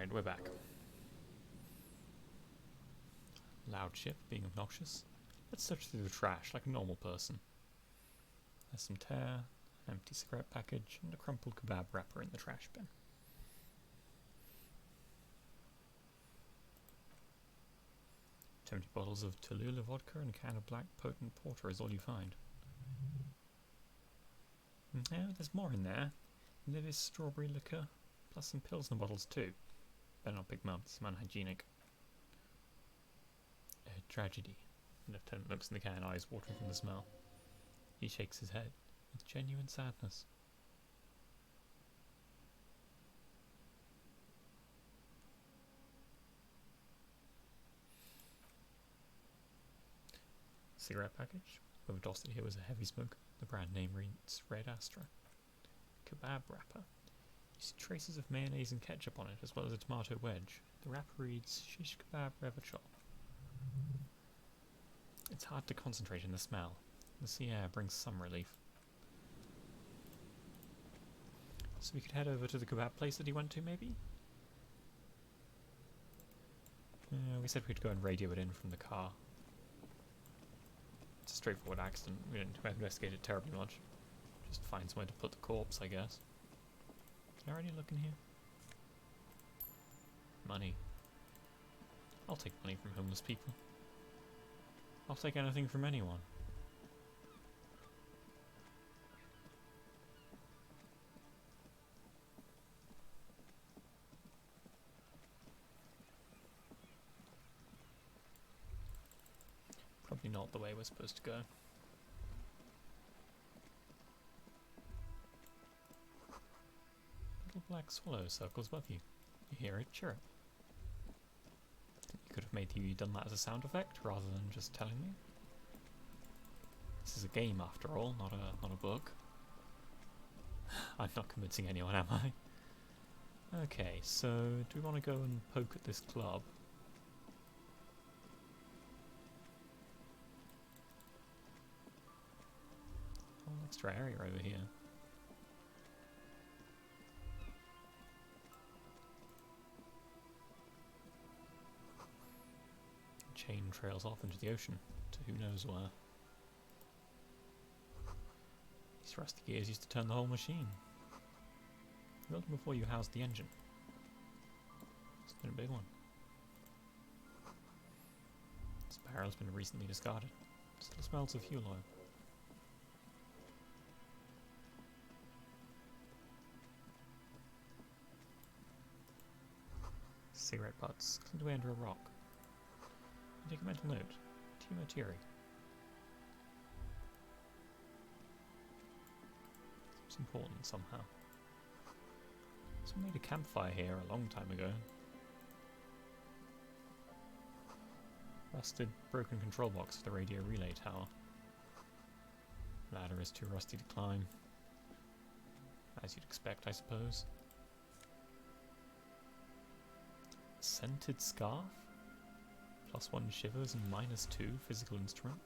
Alright, we're back. Loud ship, being obnoxious. Let's search through the trash like a normal person. There's some tear, an empty cigarette package, and a crumpled kebab wrapper in the trash bin. Empty bottles of Tallulah vodka and a can of black potent porter is all you find. No, there's more in there. Livis strawberry liquor, plus some Pilsner bottles too. Better not pick them up, it's unhygienic. A tragedy. The lieutenant looks in the can, eyes watering from the smell. He shakes his head with genuine sadness. Cigarette package. Whoever tossed it here was a heavy smoker. The brand name reads Red Astra. Kebab wrapper. You see traces of mayonnaise and ketchup on it, as well as a tomato wedge. The wrapper reads Shish Kebab Revachol. It's hard to concentrate in the smell. The sea air brings some relief. So we could head over to the kebab place that he went to, maybe? We said we'd go and radio it in from the car. It's a straightforward accident. We didn't investigate it terribly much. Just find somewhere to put the corpse, I guess. Can I already look in here? Money. I'll take money from homeless people. I'll take anything from anyone. Probably not the way we're supposed to go. Little black swallow circles above you. You hear it chirp. You could have maybe done that as a sound effect rather than just telling me. This is a game after all, not a book. I'm not convincing anyone, am I? Okay, so do we want to go and poke at this club? Whole extra area over here. Chain trails off into the ocean, to who knows where. These rusty gears used to turn the whole machine. You built them before you housed the engine. It's been a big one. This barrel's been recently discarded. It still smells of fuel oil. Cigarette butts cleaned away under a rock. You take a mental note. Timo Thierry. It's important somehow. Someone made a campfire here a long time ago. Rusted, broken control box for the radio relay tower. Ladder is too rusty to climb. As you'd expect, I suppose. Scented scarf? +1 shivers and -2 physical instrument.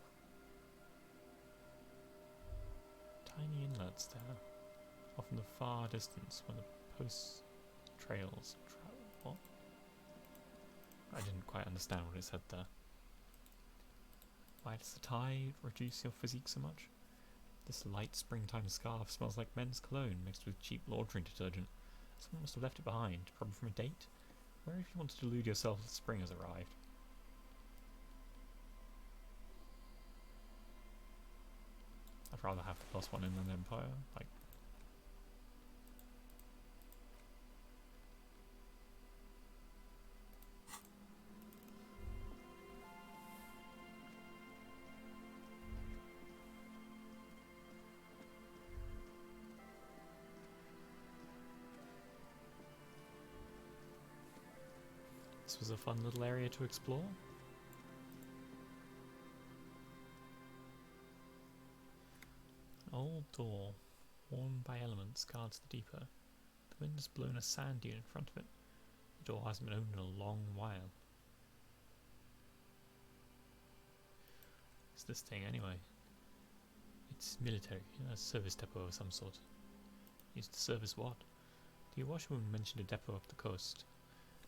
Tiny inlets there, off in the far distance where the post trails travel. What? I didn't quite understand what it said there. Why does the tide reduce your physique so much? This light springtime scarf smells like men's cologne mixed with cheap laundry detergent. Someone must have left it behind, probably from a date. Where if you want to delude yourself that spring has arrived? I'd rather have the +1 Inland Empire, like... This was a fun little area to explore. An old door, worn by elements, guards the depot. The wind has blown a sand dune in front of it. The door hasn't been opened in a long while. What's this thing anyway? It's military, a service depot of some sort. Used to service what? The washerwoman mentioned a depot up the coast.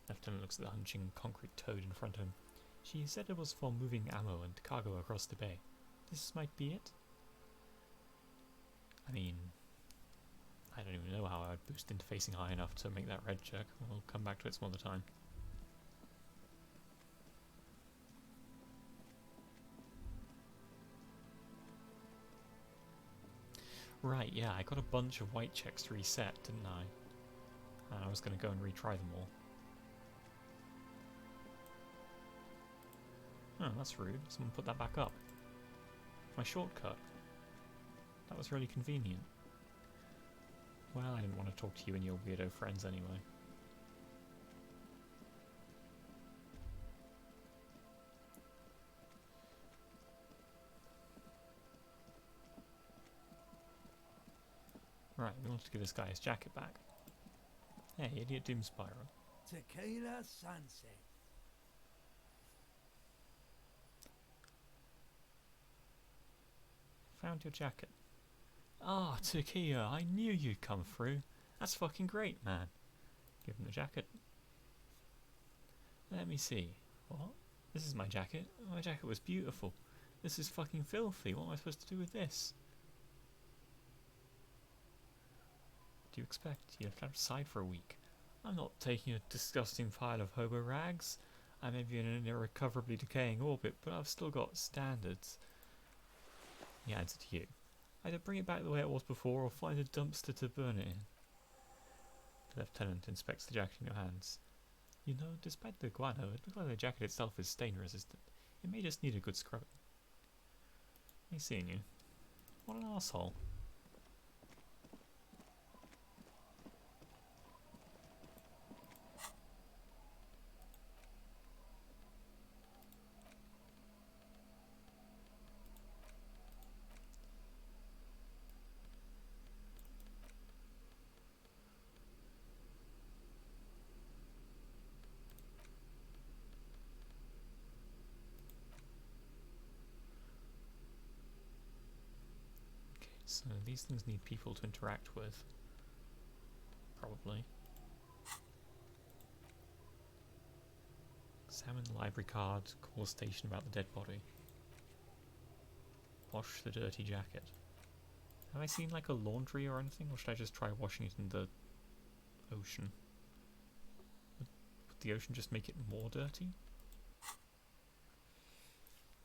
Lieutenant looks at the hunching concrete toad in front of him. She said it was for moving ammo and cargo across the bay. This might be it? I mean, I don't even know how I would boost interfacing high enough to make that red check. We'll come back to it some other time. Right, yeah, I got a bunch of white checks to reset, didn't I? And I was going to go and retry them all. Oh, that's rude. Someone put that back up. My shortcut. That was really convenient. Well, I didn't want to talk to you and your weirdo friends anyway. Right, we want to give this guy his jacket back. Hey, Idiot Doom Spiral. Tequila sunset. Found your jacket. Ah, Tequila, I knew you'd come through. That's fucking great, man. Give him the jacket. Let me see. What? This is my jacket? My jacket was beautiful. This is fucking filthy. What am I supposed to do with this? What do you expect? You left outside for a week. I'm not taking a disgusting pile of hobo rags. I may be in an irrecoverably decaying orbit, but I've still got standards. He adds it to you. Either bring it back the way it was before, or find a dumpster to burn it in. The lieutenant inspects the jacket in your hands. You know, despite the guano, it looks like the jacket itself is stain resistant. It may just need a good scrubbing. Nice seeing you. What an asshole. So these things need people to interact with. Probably. Examine the library card, call the station about the dead body. Wash the dirty jacket. Have I seen like a laundry or anything, or should I just try washing it in the ocean? Would the ocean just make it more dirty?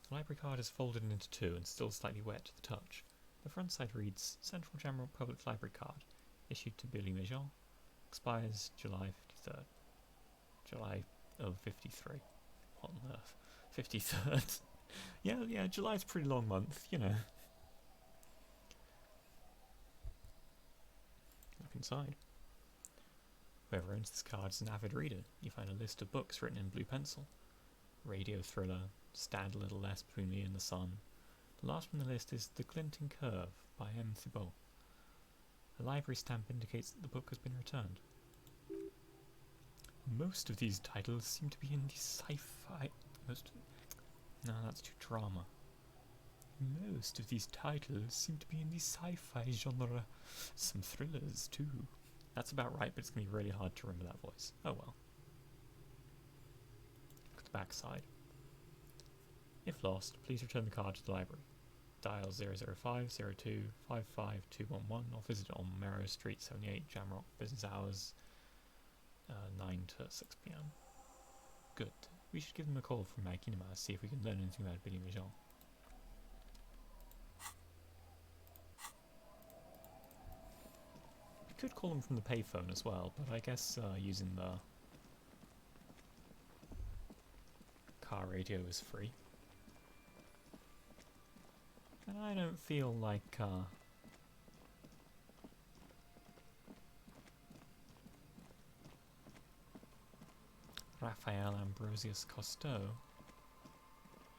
The library card is folded into two and still slightly wet to the touch. The front side reads, Central General Public Library Card, issued to Billy Majon, expires July 53rd. July of 53. What on earth? 53rd? yeah, July's a pretty long month, you know. Look inside. Whoever owns this card is an avid reader. You find a list of books written in blue pencil. Radio thriller, Stand a Little Less Between Me and the Sun. The last on the list is The Glinting Curve by M. Thibault. A library stamp indicates that the book has been returned. Most of these titles seem to be in the sci-fi... No, that's too drama. Most of these titles seem to be in the sci-fi genre. Some thrillers, too. That's about right, but it's going to be really hard to remember that voice. Oh well. Look at the back side. If lost, please return the card to the library. Dial 00502 55211 or visit on Merrow Street 78, Jamrock. Business hours 9 to 6 p.m. Good. We should give them a call from Makinima, see if we can learn anything about Billy Majon. We could call them from the payphone as well, but I guess using the car radio is free. And I don't feel like Raphael Ambrosius Cousteau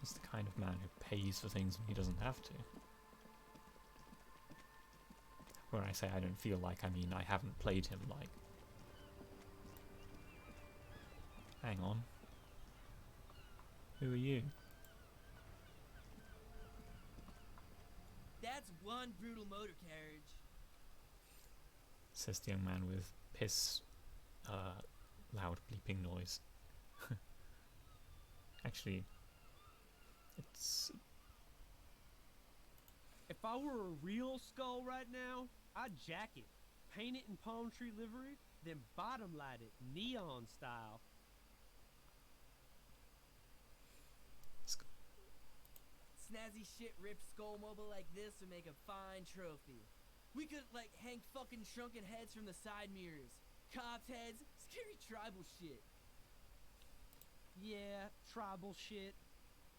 is the kind of man who pays for things when he doesn't have to. When I say I don't feel like, I mean I haven't played him like. Hang on. Who are you? That's one brutal motor carriage. Says the young man with piss loud bleeping noise. Actually, it's... If I were a real skull right now, I'd jack it, paint it in palm tree livery, then bottom light it neon style. Snazzy shit ripped skull mobile like this would make a fine trophy. We could, like, hang fucking shrunken heads from the side mirrors. Cops' heads, scary tribal shit. Yeah, tribal shit.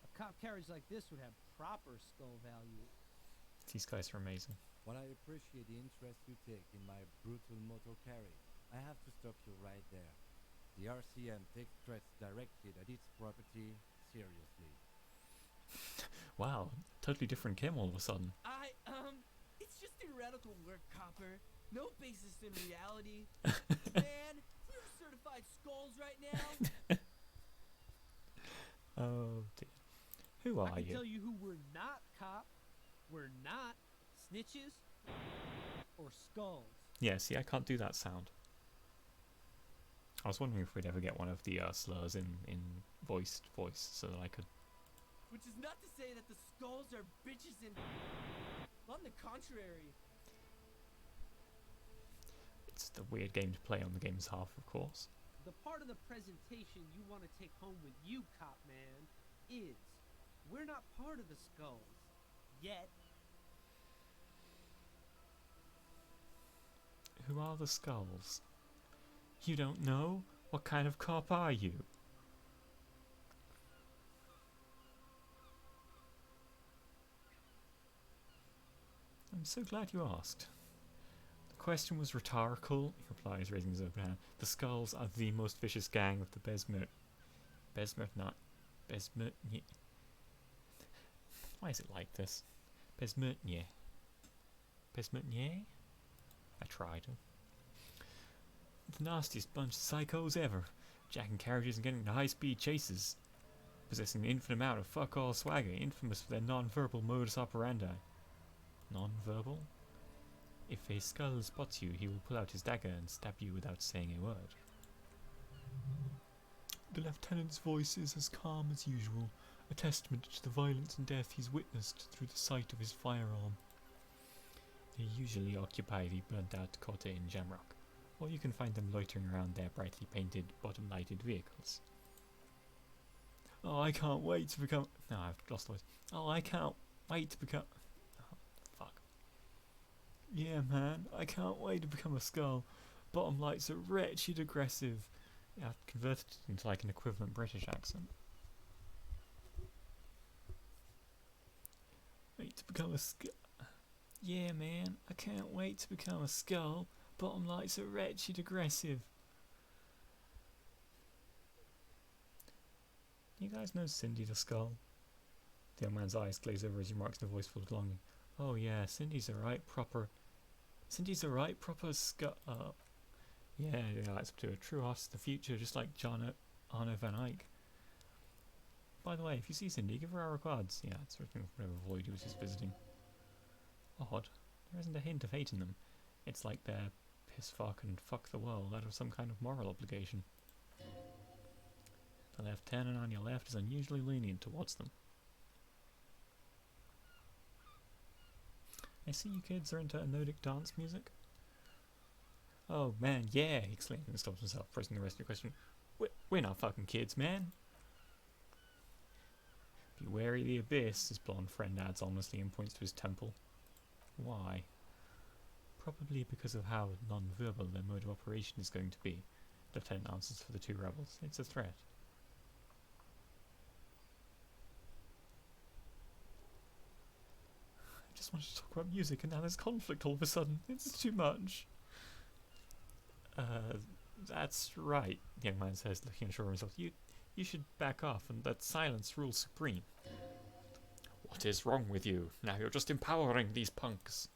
A cop carriage like this would have proper skull value. These guys are amazing. While I appreciate the interest you take in my brutal motor carriage, I have to stop you right there. The RCM takes threats directed at its property seriously. Wow, totally different Kim all of a sudden. It's just theoretical work, Copper. No basis in reality. Man, we're certified skulls right now. Oh dear. Who I are can you? tell you who we're not, cop. We're not snitches or skulls. Yeah, see, I can't do that sound. I was wondering if we'd ever get one of the slurs in voiced voice so that I could... Which is not to say that the skulls are bitches and... On the contrary. It's the weird game to play on the game's half, of course. The part of the presentation you want to take home with you, cop man, is we're not part of the skulls. Yet. Who are the skulls? You don't know? What kind of cop are you? I'm so glad you asked. The question was rhetorical, he replies, raising his open hand. The skulls are the most vicious gang of the Besmert. Why is it like this? Besmertnier. I tried. The nastiest bunch of psychos ever. Jacking carriages and getting into high-speed chases. Possessing an infinite amount of fuck-all swagger, infamous for their non-verbal modus operandi. Non-verbal? If a skull spots you, he will pull out his dagger and stab you without saying a word. The lieutenant's voice is as calm as usual, a testament to the violence and death he's witnessed through the sight of his firearm. They usually occupy the burnt-out Dakota in Jamrock, or you can find them loitering around their brightly painted, bottom-lighted vehicles. Oh, I can't wait to become... No, I've lost the voice. Oh, I can't wait to become... Oh, fuck. Yeah, man, I can't wait to become a skull. Bottom lights are wretched aggressive. Yeah, I've converted it into like an equivalent British accent. Wait to become a skull. Yeah, man, I can't wait to become a skull. Bottom lights are wretched aggressive. You guys know Cindy the Skull? The young man's eyes glaze over as he remarks in a voice full of longing. Oh yeah, Cindy's a right proper skull. Yeah, that's up to a true artist of the future, just like John Arno van Eyck. By the way, if you see Cindy, give her our regards. Yeah, it's written from whatever void he was just visiting. Odd. There isn't a hint of hate in them. It's like they're piss fuck and fuck the world out of some kind of moral obligation. The lieutenant on your left is unusually lenient towards them. I see you kids are into anodic dance music. Oh man, yeah, he exclaimed and stopped himself, pressing the rest of your question. We're not fucking kids, man. Be wary of the abyss, his blonde friend adds ominously and points to his temple. Why? Probably because of how non-verbal their mode of operation is going to be. Lieutenant answers for the two rebels. It's a threat. I just wanted to talk about music and now there's conflict all of a sudden. It's too much. That's right, the young man says, looking unsure of himself. You should back off and let silence rule supreme. What is wrong with you? Now you're just empowering these punks.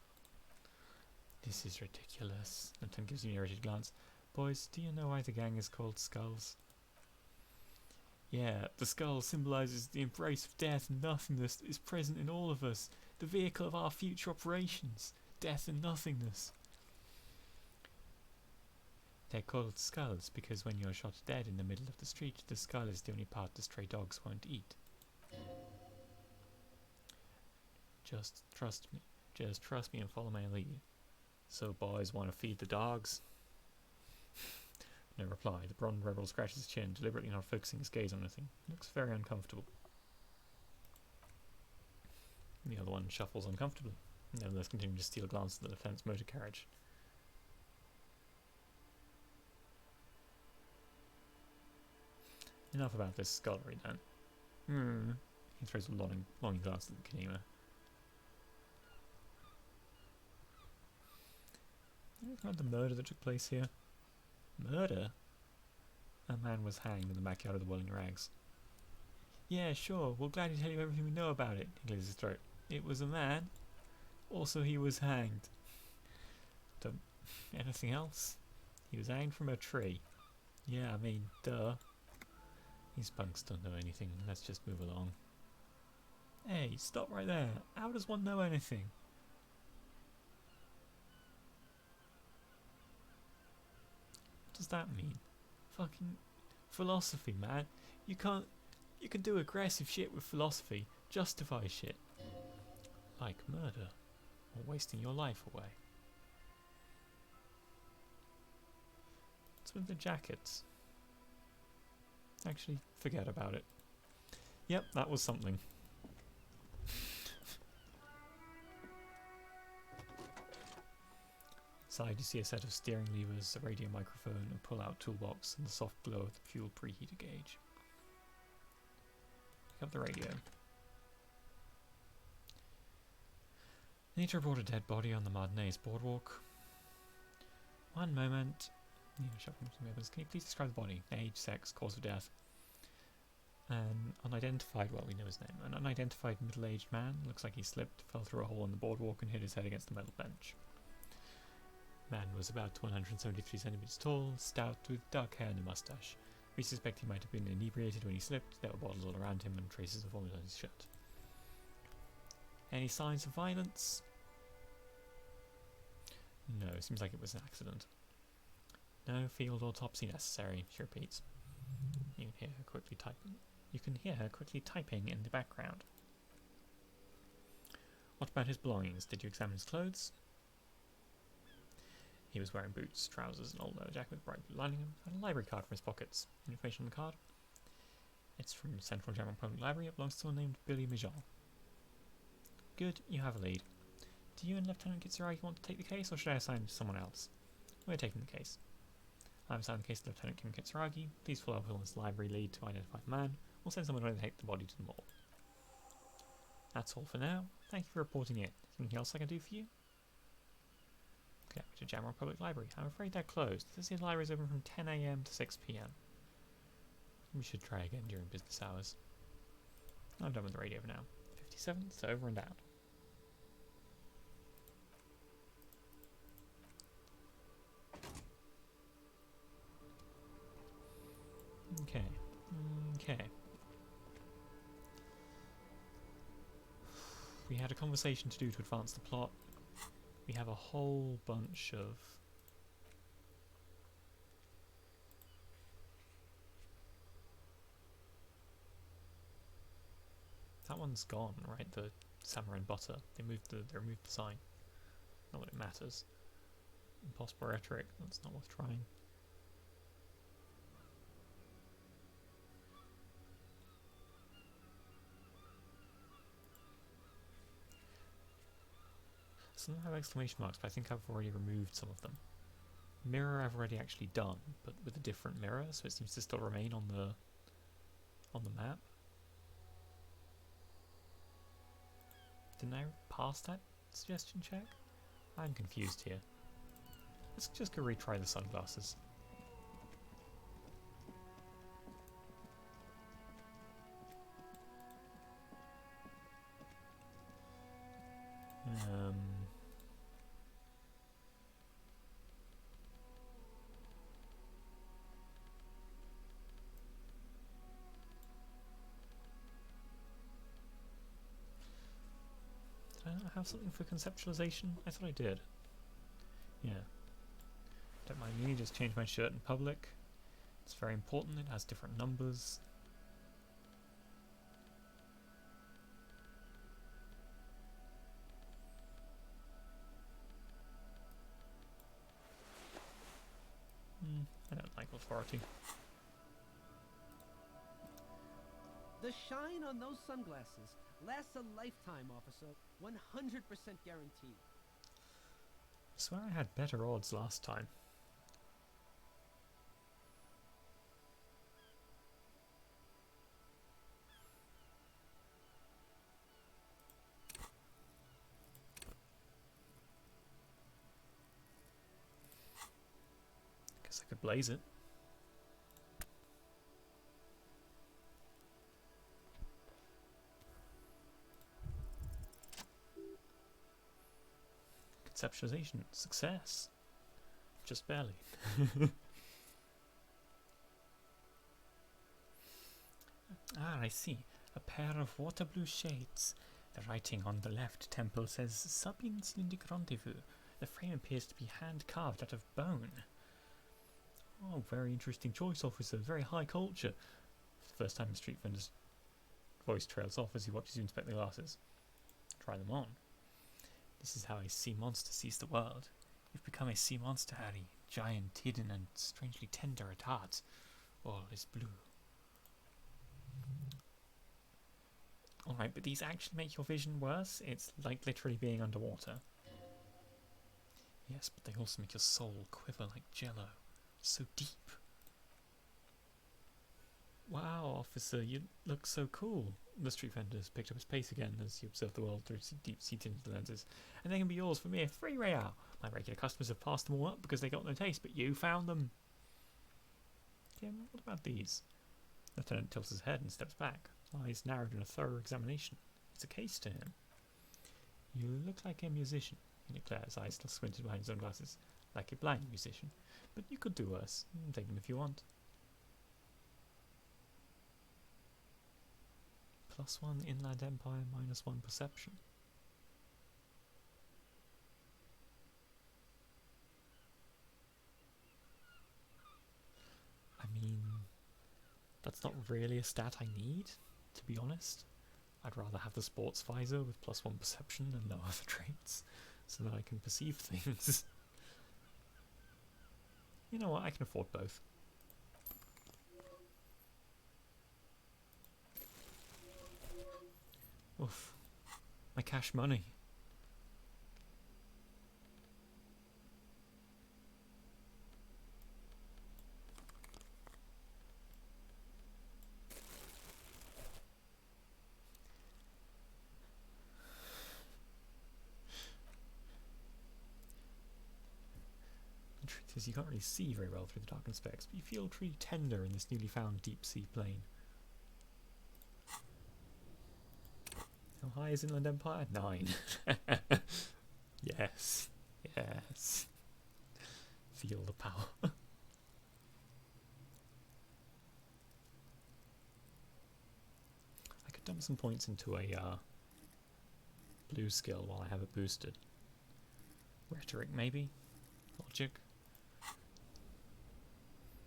This is ridiculous. Lieutenant gives you an irritated glance. Boys, do you know why the gang is called Skulls? Yeah, the skull symbolizes the embrace of death and nothingness that is present in all of us, the vehicle of our future operations, death and nothingness. They're called skulls because when you're shot dead in the middle of the street, the skull is the only part the stray dogs won't eat. Just trust me. Just trust me and follow my lead. So boys want to feed the dogs? No reply. The blonde rebel scratches his chin, deliberately not focusing his gaze on anything. He looks very uncomfortable. The other one shuffles uncomfortably, nevertheless continuing to steal a glance at the defence motor carriage. Enough about this scullery then. He throws a longing glance at the Kanema. Anything about the murder that took place here? Murder? A man was hanged in the backyard of the Whirling Rags. Yeah, sure, we'll gladly tell you everything we know about it, he clears his throat. It was a man. Also, he was hanged. Don't... Anything else? He was hanged from a tree. Yeah, I mean, duh. These punks don't know anything. Let's just move along. Hey, stop right there. How does one know anything? What does that mean? Fucking philosophy, man. You can do aggressive shit with philosophy. Justify shit. Like murder. Or wasting your life away. What's with the jackets? Actually, forget about it. Yep, that was something. Inside you see a set of steering levers, a radio microphone, a pull-out toolbox, and the soft glow of the fuel preheater gauge. Pick up the radio. Need to report a dead body on the Martinez boardwalk. One moment. Can you please describe the body? Age, sex, cause of death? An unidentified, well, we know his name. An unidentified middle-aged man. Looks like he slipped, fell through a hole in the boardwalk and hit his head against a metal bench. Man was about 173 centimeters tall, stout, with dark hair and a mustache. We suspect he might have been inebriated when he slipped. There were bottles all around him and traces of vomit on his shirt. Any signs of violence? No, seems like it was an accident. No field autopsy necessary, she repeats. You can hear her quickly typing in the background. What about his belongings? Did you examine his clothes? He was wearing boots, trousers, and old leather jacket with bright blue lining, and a library card from his pockets. Information on the card? It's from Central German Public Library. It belongs to someone named Billy Mijan. Good, you have a lead. Do you and Lieutenant Kitsuragi want to take the case, or should I assign it to someone else? We're taking the case. I've assigned the case to Lieutenant Kim Kitsuragi. Please follow up on this library lead to identify the man. We'll send someone to take the body to the morgue. That's all for now. Thank you for reporting it. Anything else I can do for you? Okay, to Jamrock Public Library. I'm afraid they're closed. This library is open from 10 AM to 6 PM. We should try again during business hours. I'm done with the radio for now. 57, it's over and out. Okay. We had a conversation to do to advance the plot. We have a whole bunch of... That one's gone, right? The Samurai and Butter. They removed the sign. Not that it matters. Impossible rhetoric. That's not worth trying. Some have exclamation marks, but I think I've already removed some of them. Mirror I've already actually done, but with a different mirror, so it seems to still remain on the map. Didn't I pass that suggestion check? I'm confused here. Let's just go retry the sunglasses. Did I not have something for conceptualization? I thought I did. Yeah. Don't mind me, just change my shirt in public. It's very important, it has different numbers. I don't like authority. The shine on those sunglasses lasts a lifetime, officer. 100% guaranteed. I swear I had better odds last time. Guess I could blaze it. Conceptualization. Success. Just barely. I see. A pair of water blue shades. The writing on the left temple says Sabine Syndic Rendezvous. The frame appears to be hand carved out of bone. Oh, very interesting choice, officer. Very high culture. First time a street vendor's voice trails off as he watches you inspect the glasses. Try them on. This is how a sea monster sees the world. You've become a sea monster, Harry. Giant, hidden, and strangely tender at heart. All is blue. Alright, but these actually make your vision worse? It's like literally being underwater. Yes, but they also make your soul quiver like jello. So deep. Wow, officer, you look so cool. The street vendors picked up his pace again as he observed the world through deep-sea tinted lenses. And they can be yours for mere 3 real. My regular customers have passed them all up because they got no taste, but you found them. Kim, what about these? Lieutenant tilts his head and steps back, eyes narrowed in a thorough examination. It's a case to him. You look like a musician, he declares, eyes still squinted behind his own glasses. Like a blind musician. But you could do worse. Take them if you want. +1 Inland Empire, -1 Perception. I mean, that's not really a stat I need, to be honest. I'd rather have the sports visor with +1 perception and no other traits, so that I can perceive things. You know what, I can afford both. Oof. My cash money. The truth is, you can't really see very well through the darkened specs, but you feel truly tender in this newly found deep sea plane. How high is Inland Empire? 9. Yes. Yes. Feel the power. I could dump some points into a blue skill while I have it boosted. Rhetoric, maybe? Logic?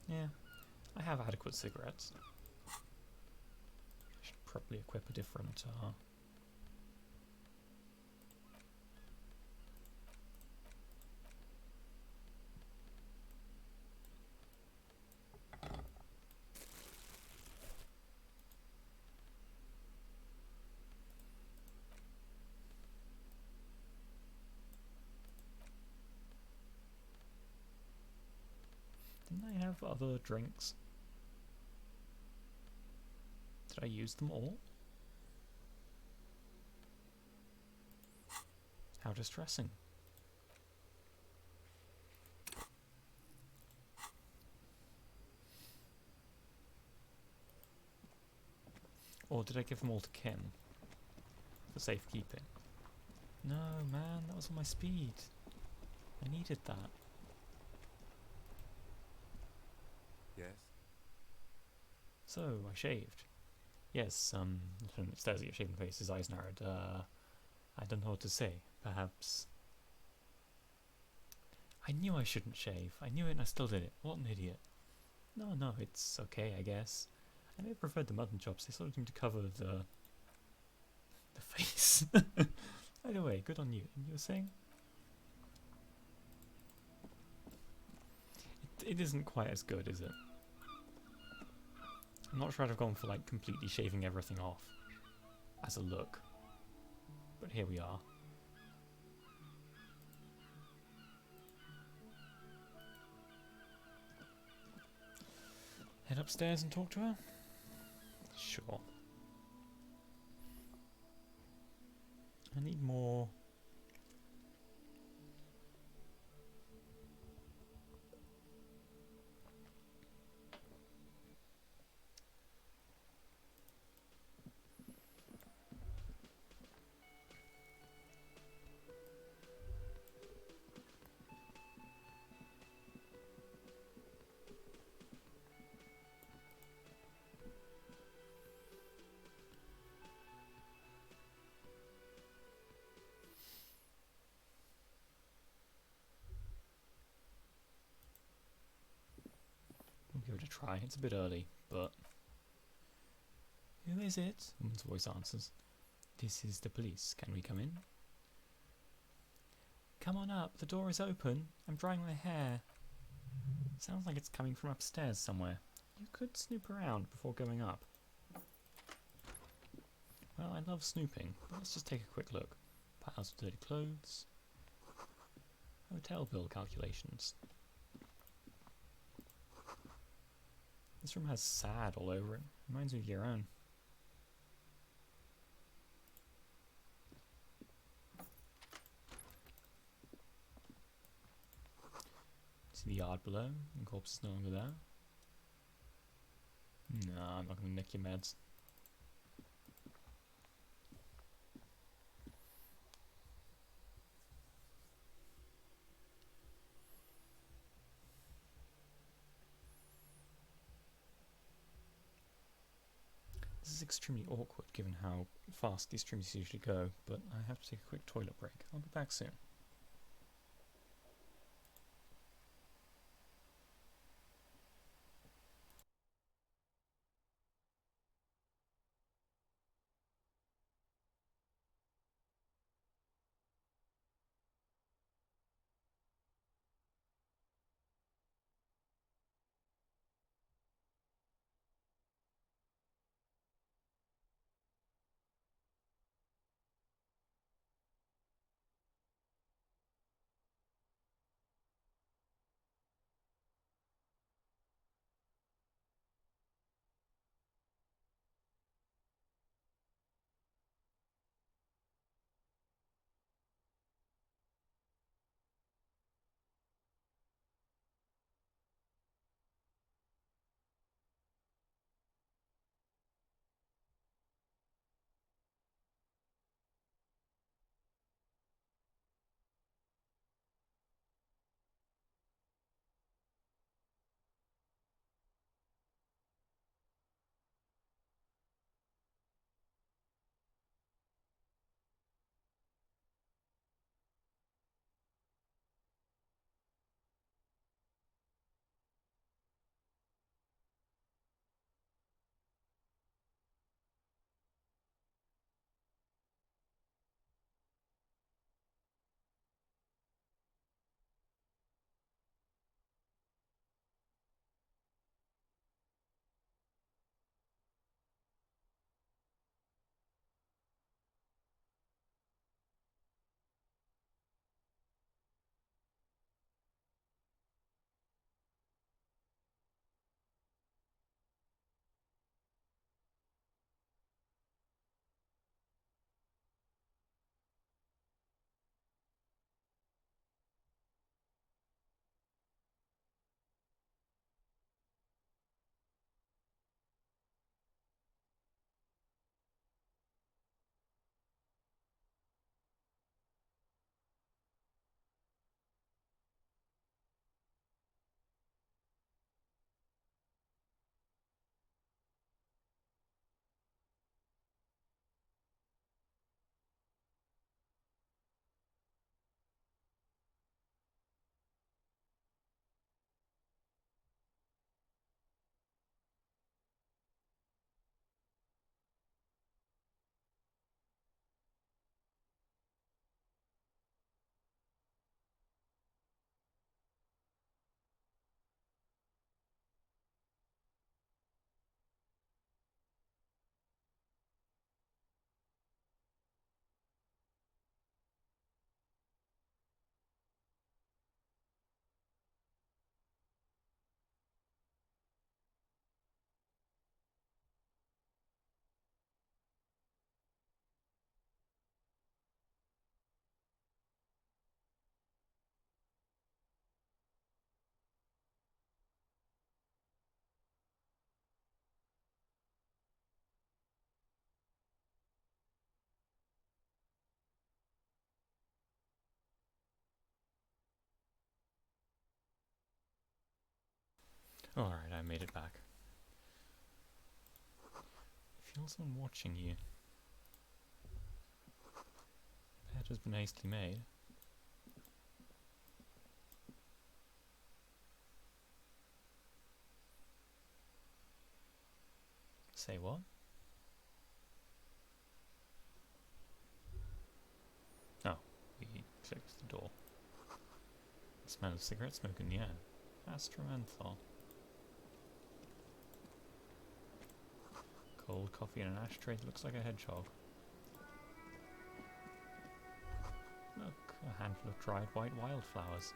Yeah. I have adequate cigarettes. I should probably equip a different Didn't I have other drinks? Did I use them all? How distressing. Or did I give them all to Kim? For safekeeping? No, man, that was on my speed. I needed that. Yes? So, I shaved. Yes, Lieutenant stares at your shaven face, his eyes narrowed. I don't know what to say. Perhaps I knew I shouldn't shave. I knew it and I still did it. What an idiot. No, it's okay, I guess. I may have preferred the mutton chops. They sort of seem to cover the face. Either way, good on you. And you were saying? It isn't quite as good, is it? I'm not sure I'd have gone for like completely shaving everything off as a look. But here we are. Head upstairs and talk to her? Sure. I need more... We'll give it a try. It's a bit early, but... Who is it? A woman's voice answers. This is the police. Can we come in? Come on up. The door is open. I'm drying my hair. Sounds like it's coming from upstairs somewhere. You could snoop around before going up. Well, I love snooping. Let's just take a quick look. Piles of dirty clothes. Hotel bill calculations. This room has sad all over it. Reminds me of your own. See the yard below? The corpse is no longer there. No, I'm not going to nick your meds. This is extremely awkward given how fast these streams usually go, but I have to take a quick toilet break. I'll be back soon. Alright, I made it back. Feel someone watching you. Bed has been hastily made. Say what? Oh, we clicked the door. The smell of cigarette smoke in the air. Astromenthol. Cold coffee in an ashtray that looks like a hedgehog. Look, a handful of dried white wildflowers.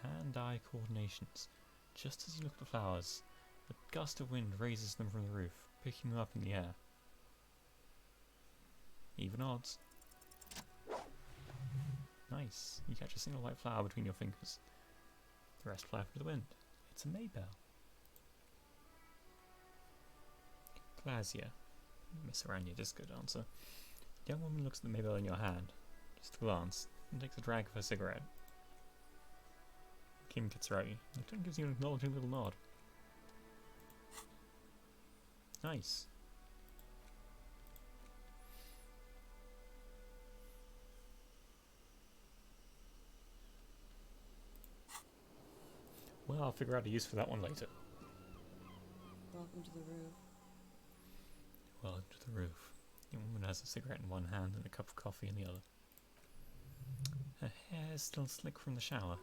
Hand-eye coordinations. Just as you look at the flowers, a gust of wind raises them from the roof, picking them up in the air. Even odds. Nice. You catch a single white flower between your fingers. The rest fly off to the wind. It's a maybell. Glasia. Miss Aranya, just good answer. The young woman looks at the maybell in your hand, just a glance, and takes a drag of her cigarette. Kim gets her out. Lieutenant gives you an acknowledging little nod. Nice. Well, I'll figure out a use for that one later. Welcome to the roof. Well, to the roof. The woman has a cigarette in one hand and a cup of coffee in the other. Her hair is still slick from the shower.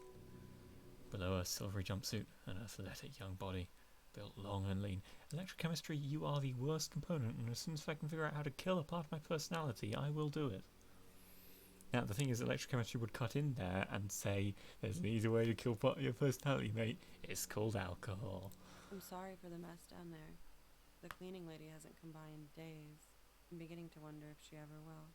Below her silvery jumpsuit, an athletic young body, built long and lean. Electrochemistry, you are the worst component, and as soon as I can figure out how to kill a part of my personality, I will do it. Now, the thing is, electrochemistry would cut in there and say, there's an easy way to kill part of your personality, mate. It's called alcohol. I'm sorry for the mess down there. The cleaning lady hasn't come by in days. I'm beginning to wonder if she ever will.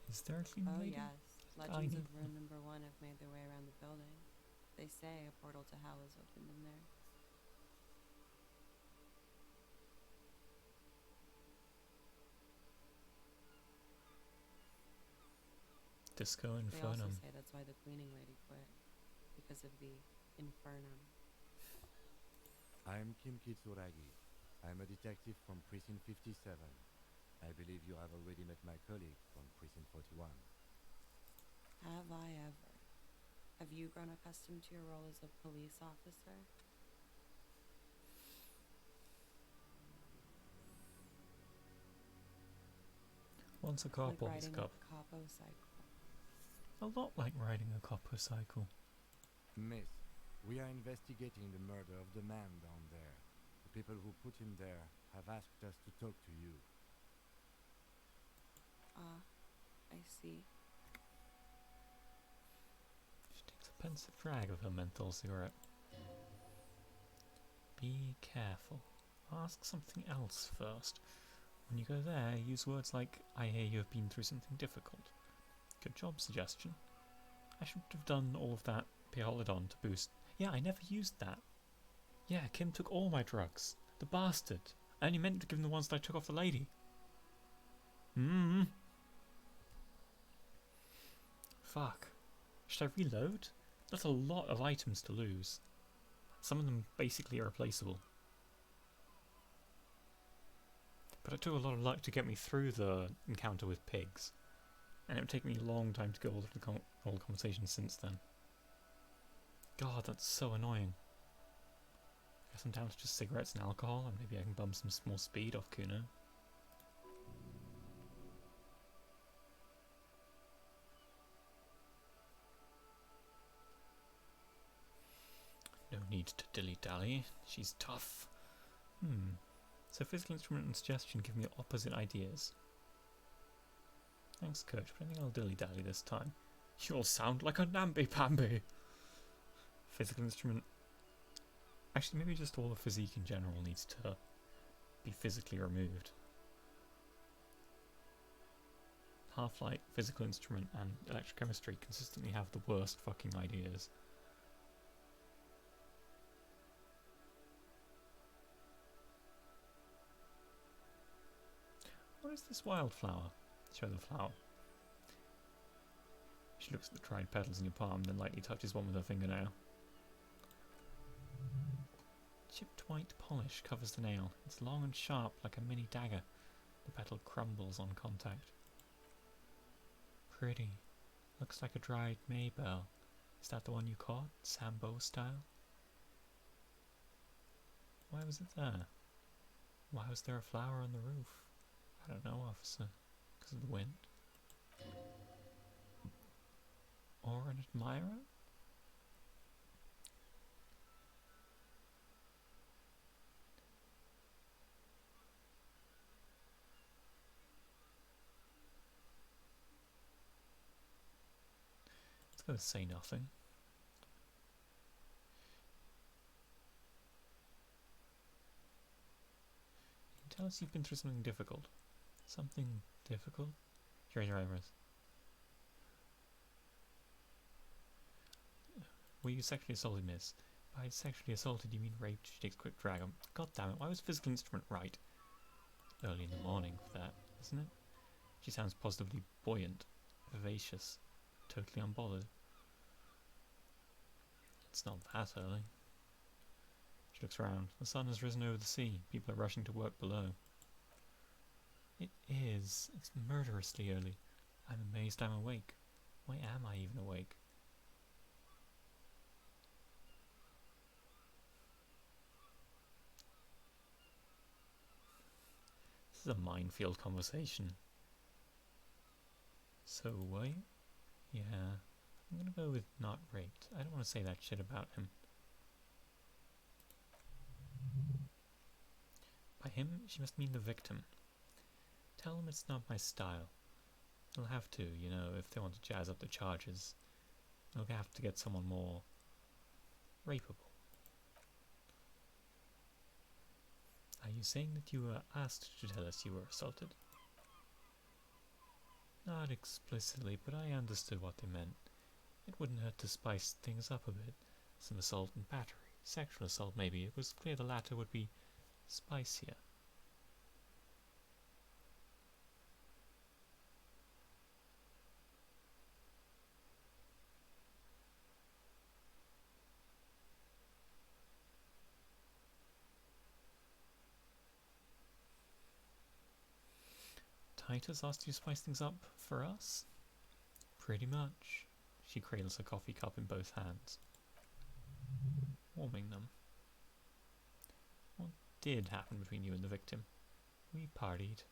Is there a cleaning lady? Oh yes, legends of room number 1 have made their way around the building. They say a portal to hell is opened in there. Disco They also Infernum. say that's why the cleaning lady quit. Because of the infernum. I'm Kim Kitsuragi. I'm a detective from Precinct 57. I believe you have already met my colleague from Precinct 41. Have I ever? Have you grown accustomed to your role as a police officer? Once a cop, Like always a riding cop. a capo cycle. A lot like riding a copper cycle. Miss, we are investigating the murder of the man down there. The people who put him there have asked us to talk to you. I see. She takes a pensive drag of her menthol cigarette. Be careful. Ask something else first. When you go there, use words like, I hear you have been through something difficult. Good job, suggestion. I should have done all of that Piolidon to boost. Yeah, I never used that. Yeah, Kim took all my drugs. The bastard. I only meant to give him the ones that I took off the lady. Fuck. Should I reload? That's a lot of items to lose. Some of them basically irreplaceable. But it took a lot of luck to get me through the encounter with pigs. And it would take me a long time to go all of the whole conversation since then. God, that's so annoying. Guess I'm down to just cigarettes and alcohol, and maybe I can bump some more speed off Kuno. No need to dilly-dally. She's tough. So physical instrument and suggestion give me opposite ideas. Thanks, Coach, but I think I'll dilly-dally this time. You'll sound like a namby-pamby. Physical instrument. Actually, maybe just all the physique in general needs to be physically removed. Half-Light, physical instrument, and electrochemistry consistently have the worst fucking ideas. Where's this wildflower? Show the flower. She looks at the dried petals in your palm, then lightly touches one with her fingernail. Chipped white polish covers the nail. It's long and sharp like a mini dagger. The petal crumbles on contact. Pretty. Looks like a dried maybell. Is that the one you caught? Sambo style? Why was it there? Why was there a flower on the roof? I don't know, officer. Because of the wind? Or an admirer? It's going to say nothing. You can tell us you've been through something difficult. Something difficult? You raise your eyebrows. Were you sexually assaulted, miss? By sexually assaulted, you mean raped? She takes a quick drag on. God damn it, why was physical instrument right? Early in the morning for that, isn't it? She sounds positively buoyant, vivacious, totally unbothered. It's not that early. She looks around. The sun has risen over the sea. People are rushing to work below. It is. It's murderously early. I'm amazed I'm awake. Why am I even awake? This is a minefield conversation. So, were you? Yeah. I'm gonna go with not raped. I don't want to say that shit about him. By him, she must mean the victim. Tell him it's not my style. They'll have to, you know, if they want to jazz up the charges. They'll have to get someone more rapeable. Are you saying that you were asked to tell us you were assaulted? Not explicitly, but I understood what they meant. It wouldn't hurt to spice things up a bit. Some assault and battery. Sexual assault, maybe. It was clear the latter would be spicier. Titus asked you to spice things up for us? Pretty much. She cradles her coffee cup in both hands, warming them. What did happen between you and the victim? We partied.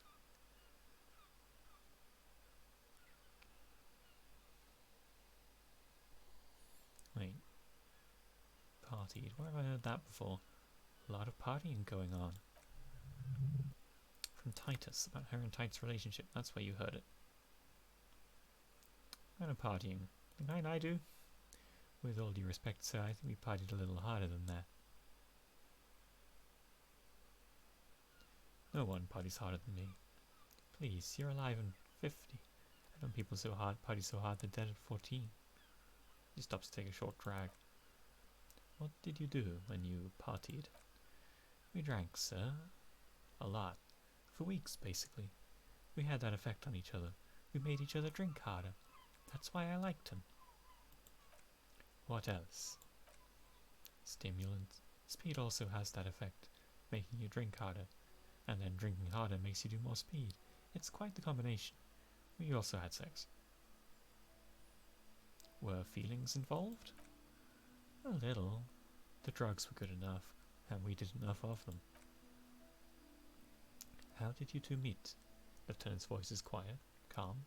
Wait. Partied? Where have I heard that before? A lot of partying going on. From Titus, about her and Titus' relationship. That's where you heard it. What kind of partying? The kind I do? With all due respect, sir, I think we partied a little harder than that. No one parties harder than me. Please, you're alive and 50. I've known people party so hard they're dead at 14. He stops to take a short drag. What did you do when you partied? We drank, sir. A lot. For weeks, basically. We had that effect on each other. We made each other drink harder. That's why I liked him. What else? Stimulant. Speed also has that effect, making you drink harder. And then drinking harder makes you do more speed. It's quite the combination. We also had sex. Were feelings involved? A little. The drugs were good enough, and we did enough of them. How did you two meet? Lieutenant's voice is quiet, calm.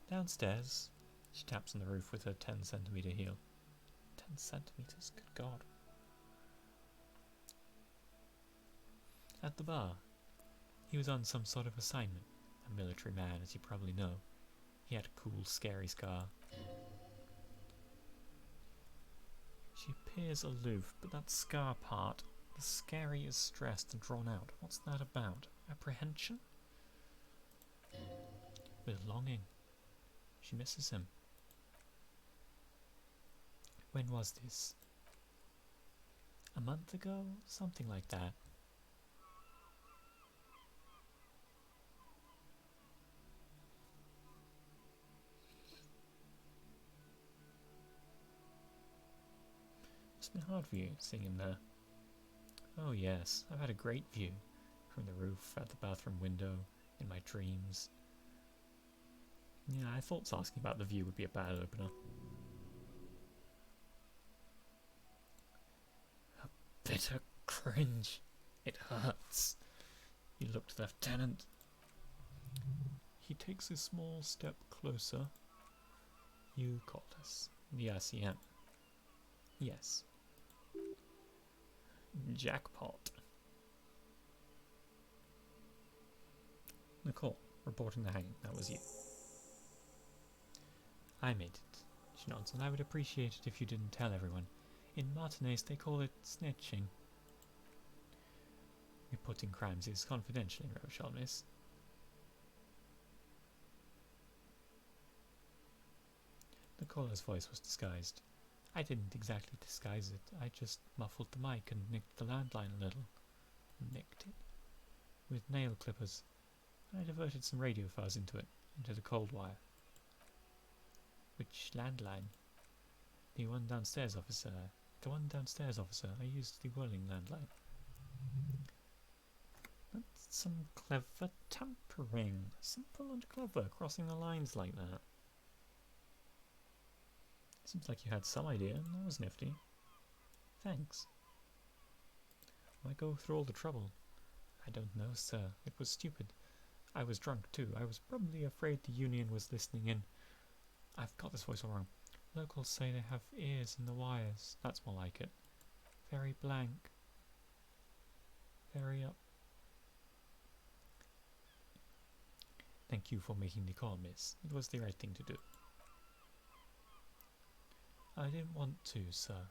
Downstairs. She taps on the roof with her 10-centimeter heel. 10 centimeters? Good God. At the bar. He was on some sort of assignment. A military man, as you probably know. He had a cool, scary scar. She appears aloof, but that scar part, the scary is stressed and drawn out. What's that about? Apprehension? With longing. She misses him. When was this? A month ago? Something like that. Must have been hard for you seeing him there. Oh yes, I've had a great view from the roof, out the bathroom window, in my dreams. Yeah, I thought asking about the view would be a bad opener. A bitter cringe. It hurts. You look to the lieutenant. He takes a small step closer. You called us. The RCM. Yes. Jackpot. Nicole, reporting the hanging. That was you. I made it. She nods, and I would appreciate it if you didn't tell everyone. In Martinez, they call it snitching. Reporting crimes is confidential in Rochelle, miss. Nicola's voice was disguised. I didn't exactly disguise it. I just muffled the mic and nicked the landline a little. Nicked it? With nail clippers. And I diverted some radio fuzz into it, into the cold wire. Which landline? The one downstairs, officer. The one downstairs, officer. I used the whirling landline. That's some clever tampering. Simple and clever, crossing the lines like that. Seems like you had some idea, and that was nifty. Thanks. Why go through all the trouble? I don't know, sir. It was stupid. I was drunk too. I was probably afraid the Union was listening in. I've got this voice all wrong. Locals say they have ears in the wires. That's more like it. Very blank. Very up. Thank you for making the call, miss. It was the right thing to do. I didn't want to, sir.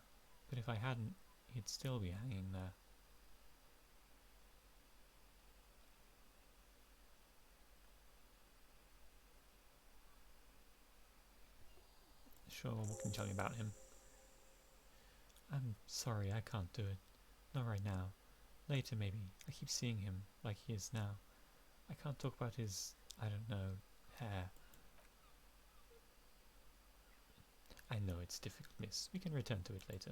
But if I hadn't, he'd still be hanging there. Sure, what can you tell me about him? I'm sorry, I can't do it. Not right now. Later, maybe. I keep seeing him, like he is now. I can't talk about his, I don't know, hair. I know it's difficult, miss. We can return to it later.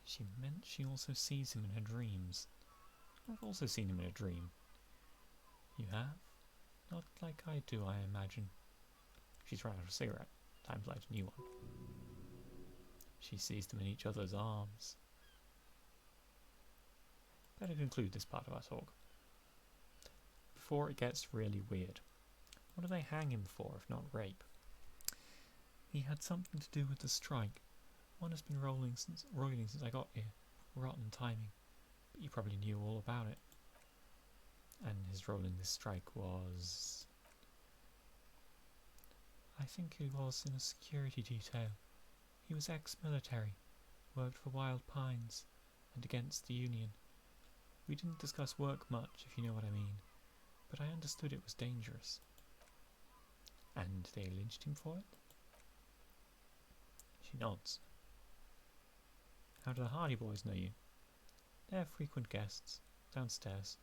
She meant she also sees him in her dreams. I've also seen him in a dream. You have? Not like I do, I imagine. She's run out of cigarette. Time to light a new one. She sees them in each other's arms. Better conclude this part of our talk. Before it gets really weird. What do they hang him for, if not rape? He had something to do with the strike. One has been roiling since I got here. Rotten timing. But you probably knew all about it. And his role in this strike was... I think he was in a security detail. He was ex-military, worked for Wild Pines, and against the Union. We didn't discuss work much, if you know what I mean, but I understood it was dangerous. And they lynched him for it? She nods. How do the Hardy Boys know you? They're frequent guests, downstairs.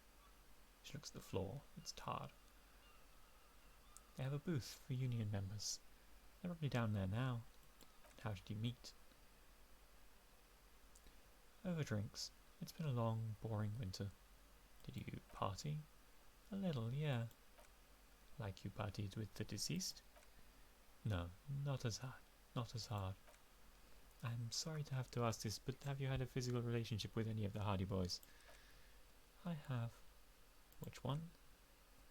She looks at the floor, it's tarred. They have a booth for Union members. They're probably down there now. How did you meet? Over drinks. It's been a long, boring winter. Did you party? A little, yeah. Like you partied with the deceased? No, not as hard. Not as hard. I'm sorry to have to ask this, but have you had a physical relationship with any of the Hardy Boys? I have. Which one?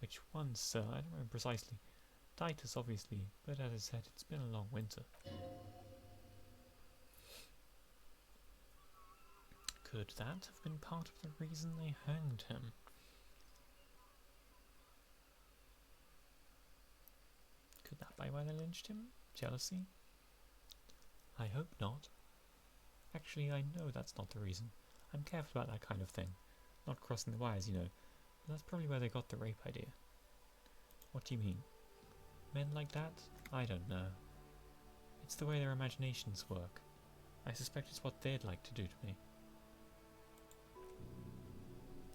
Which one, sir? I don't remember precisely. Titus, obviously, but as I said, it's been a long winter. Could that have been part of the reason they hanged him? Could that be why they lynched him? Jealousy? I hope not. Actually, I know that's not the reason. I'm careful about that kind of thing. Not crossing the wires, you know. But that's probably where they got the rape idea. What do you mean? Men like that? I don't know. It's the way their imaginations work. I suspect it's what they'd like to do to me.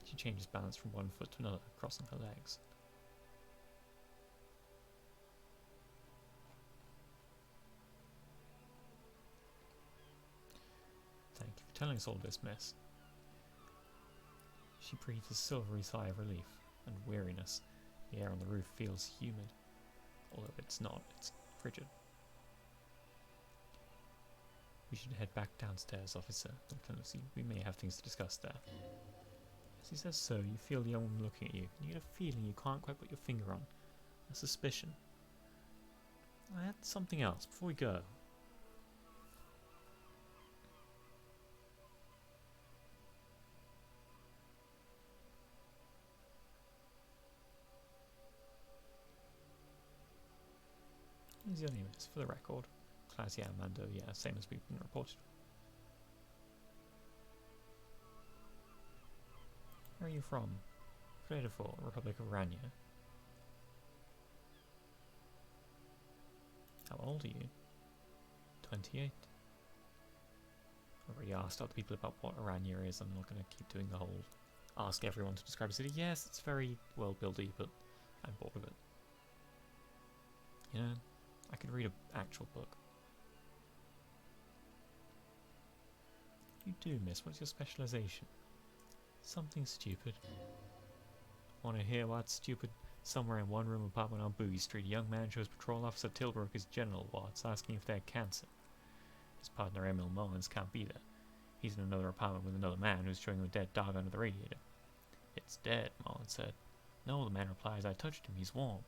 She changes balance from one foot to another, crossing her legs. telling us all this, miss. She breathes a silvery sigh of relief and weariness. The air on the roof feels humid, although it's not, it's frigid. We should head back downstairs, officer. We may have things to discuss there. As he says so, you feel the young woman looking at you, and you get a feeling you can't quite put your finger on. A suspicion. I had something else before we go. What is your name? Is for the record. Class, yeah, Mando, yeah, same as we've been reported. Where are you from? Fredofor, Republic of Rania. How old are you? 28. I've already asked other people about what Aranya is. I'm not going to keep doing the whole ask everyone to describe a city. Yes, it's very world-buildy, but I'm bored of it. You know, I could read an actual book. You do, miss. What's your specialization? Something stupid. Want to hear what's stupid? Somewhere in one room apartment on Boogie Street, a young man shows patrol officer Tilbrook his genital warts, asking if they have cancer. His partner Emil Mullins can't be there. He's in another apartment with another man who's showing him a dead dog under the radiator. It's dead, Mullins said. No, the man replies, I touched him, he's warm.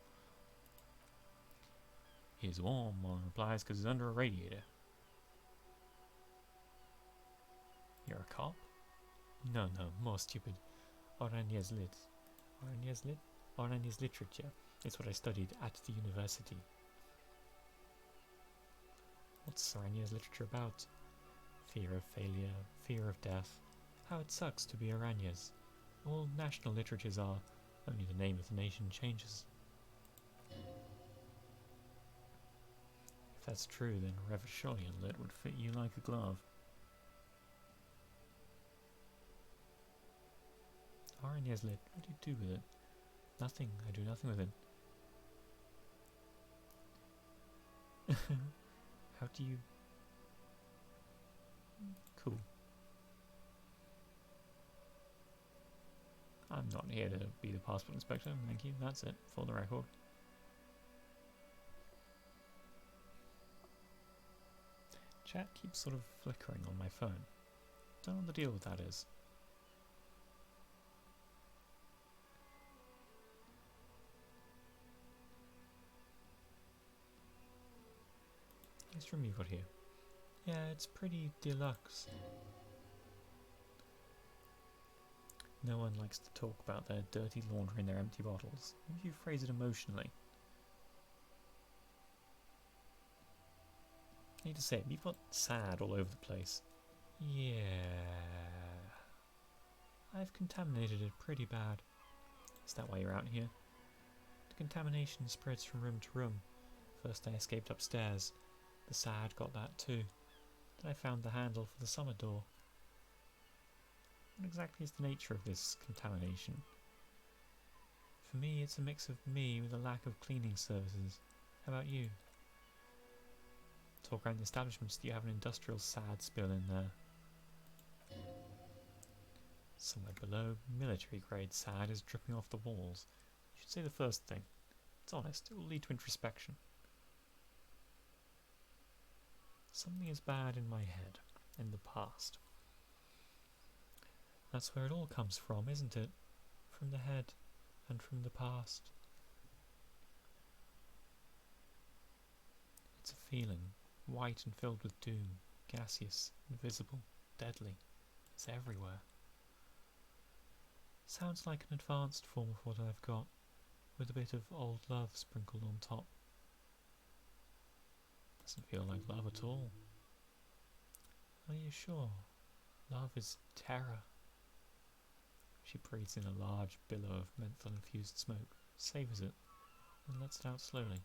He's warm, Mullins replies, because he's under a radiator. You're a cop? No, more stupid. Oranya's lit. Oranya's lit? Oranya's literature. It's what I studied at the university. What's Oranya's literature about? Fear of failure, fear of death. How it sucks to be Oranya's. All national literatures are. Only the name of the nation changes. If that's true, then Revacholian lit would fit you like a glove. Oranya's lit. What do you do with it? Nothing. I do nothing with it. How do you... Cool. I'm not here to be the passport inspector, thank you. That's it, for the record. Chat keeps sort of flickering on my phone. Don't know what the deal with that is. Nice room you got here. Yeah, it's pretty deluxe. No one likes to talk about their dirty laundry and their empty bottles. If you phrase it emotionally. I need to say it, you've got sad all over the place. Yeah. I've contaminated it pretty bad. Is that why you're out here? The contamination spreads from room to room. First I escaped upstairs. The sad got that too. Then I found the handle for the summer door. What exactly is the nature of this contamination? For me, it's a mix of me with a lack of cleaning services. How about you? Talk around the establishments that you have an industrial sad spill in there. Somewhere below, military grade sad is dripping off the walls. You should say the first thing. It's honest, it will lead to introspection. Something is bad in my head, in the past. That's where it all comes from, isn't it? From the head and from the past. It's a feeling, white and filled with doom, gaseous, invisible, deadly. It's everywhere. Sounds like an advanced form of what I've got, with a bit of old love sprinkled on top. Doesn't feel like love at all. Are you sure? Love is terror. She breathes in a large billow of menthol-infused smoke, savours it, and lets it out slowly.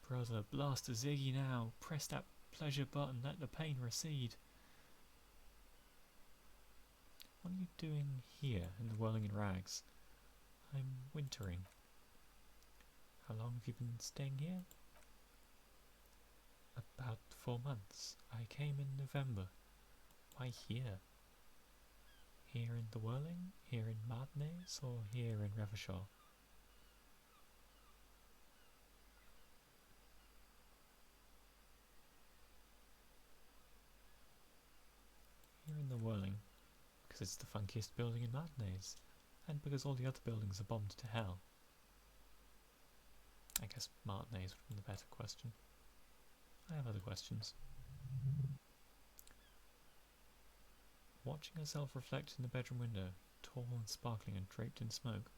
Brother, blast a Ziggy now. Press that pleasure button, let the pain recede. What are you doing here in the whirling in rags? I'm wintering. How long have you been staying here? About 4 months. I came in November. Why here? Here in the Whirling? Here in Martinez? Or here in Revershaw? Here in the Whirling, because it's the funkiest building in Martinez, and because all the other buildings are bombed to hell. I guess Martinez would have been the better question. I have other questions. Watching herself reflect in the bedroom window, tall and sparkling and draped in smoke.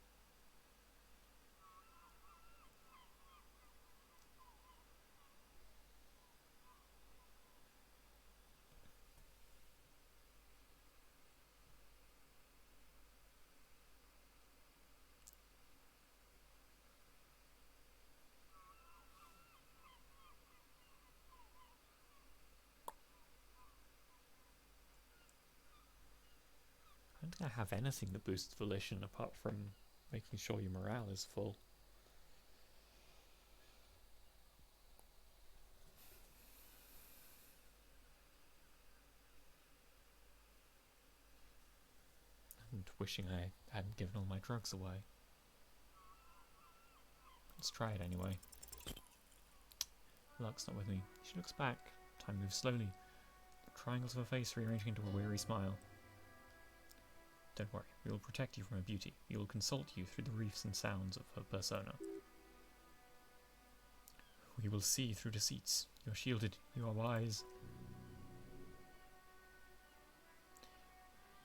I don't think I have anything that boosts volition apart from making sure your morale is full. And wishing I hadn't given all my drugs away. Let's try it anyway. Luck's not with me. She looks back. Time moves slowly. The triangles of her face rearranging into a weary smile. Don't worry, we will protect you from her beauty. We will consult you through the reefs and sounds of her persona. We will see through deceits. You are shielded. You are wise.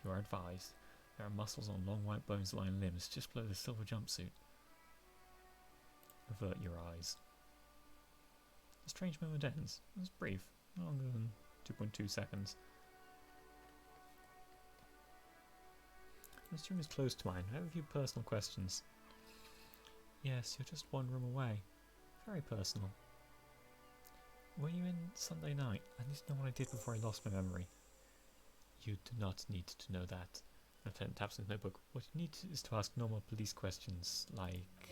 You are advised. There are muscles on long white bones line limbs just below the silver jumpsuit. Avert your eyes. The strange moment ends. It was brief, no longer than 2.2 seconds. This room is close to mine. I have a few personal questions. Yes, you're just one room away. Very personal. Were you in Sunday night? I need to know what I did before I lost my memory. You do not need to know that. Lieutenant taps in his notebook. What you need is to ask normal police questions, like...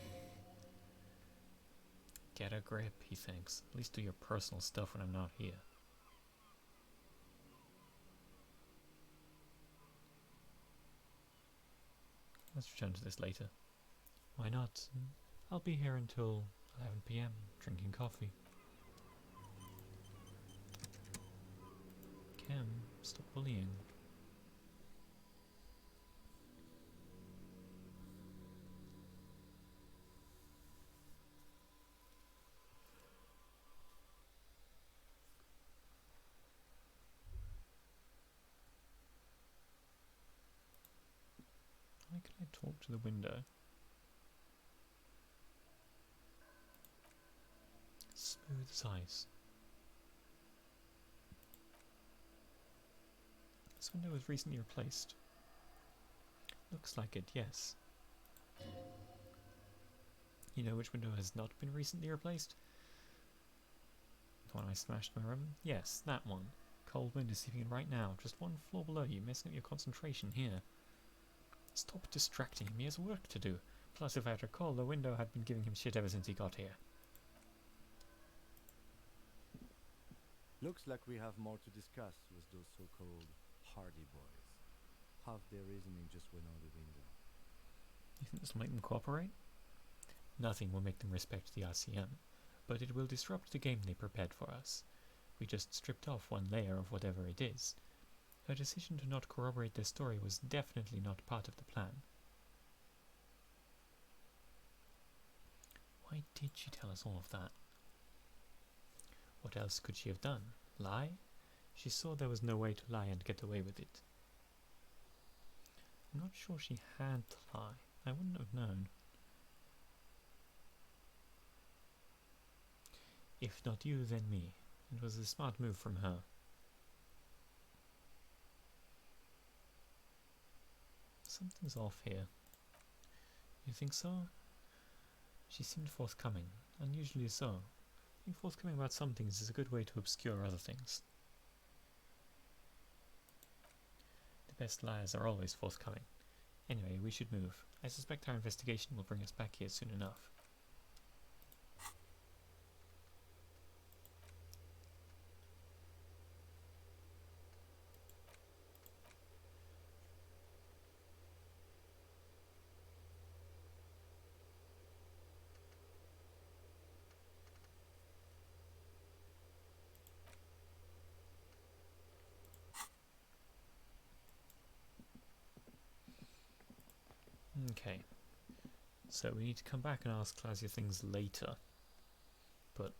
Get a grip, he thinks. At least do your personal stuff when I'm not here. Let's return to this later. Why not? I'll be here until 11 PM, drinking coffee. Kim, stop bullying. Why can I talk to the window? Smooth as ice. This window was recently replaced. Looks like it, yes. You know which window has not been recently replaced? The one I smashed in my room? Yes, that one. Cold wind is seeping in right now, just one floor below you, messing up your concentration here. Stop distracting him, he has work to do. Plus, if I recall, the window had been giving him shit ever since he got here. Looks like we have more to discuss with those so-called Hardy boys. Half their reasoning just went out the window. You think this will make them cooperate? Nothing will make them respect the RCM, but it will disrupt the game they prepared for us. We just stripped off one layer of whatever it is. Her decision to not corroborate their story was definitely not part of the plan. Why did she tell us all of that? What else could she have done? Lie? She saw there was no way to lie and get away with it. I'm not sure she had to lie. I wouldn't have known. If not you, then me. It was a smart move from her. Something's off here. You think so? She seemed forthcoming, unusually so. Being forthcoming about some things is a good way to obscure other things. The best liars are always forthcoming. Anyway, we should move. I suspect our investigation will bring us back here soon enough. Okay. So we need to come back and ask Clausia things later. But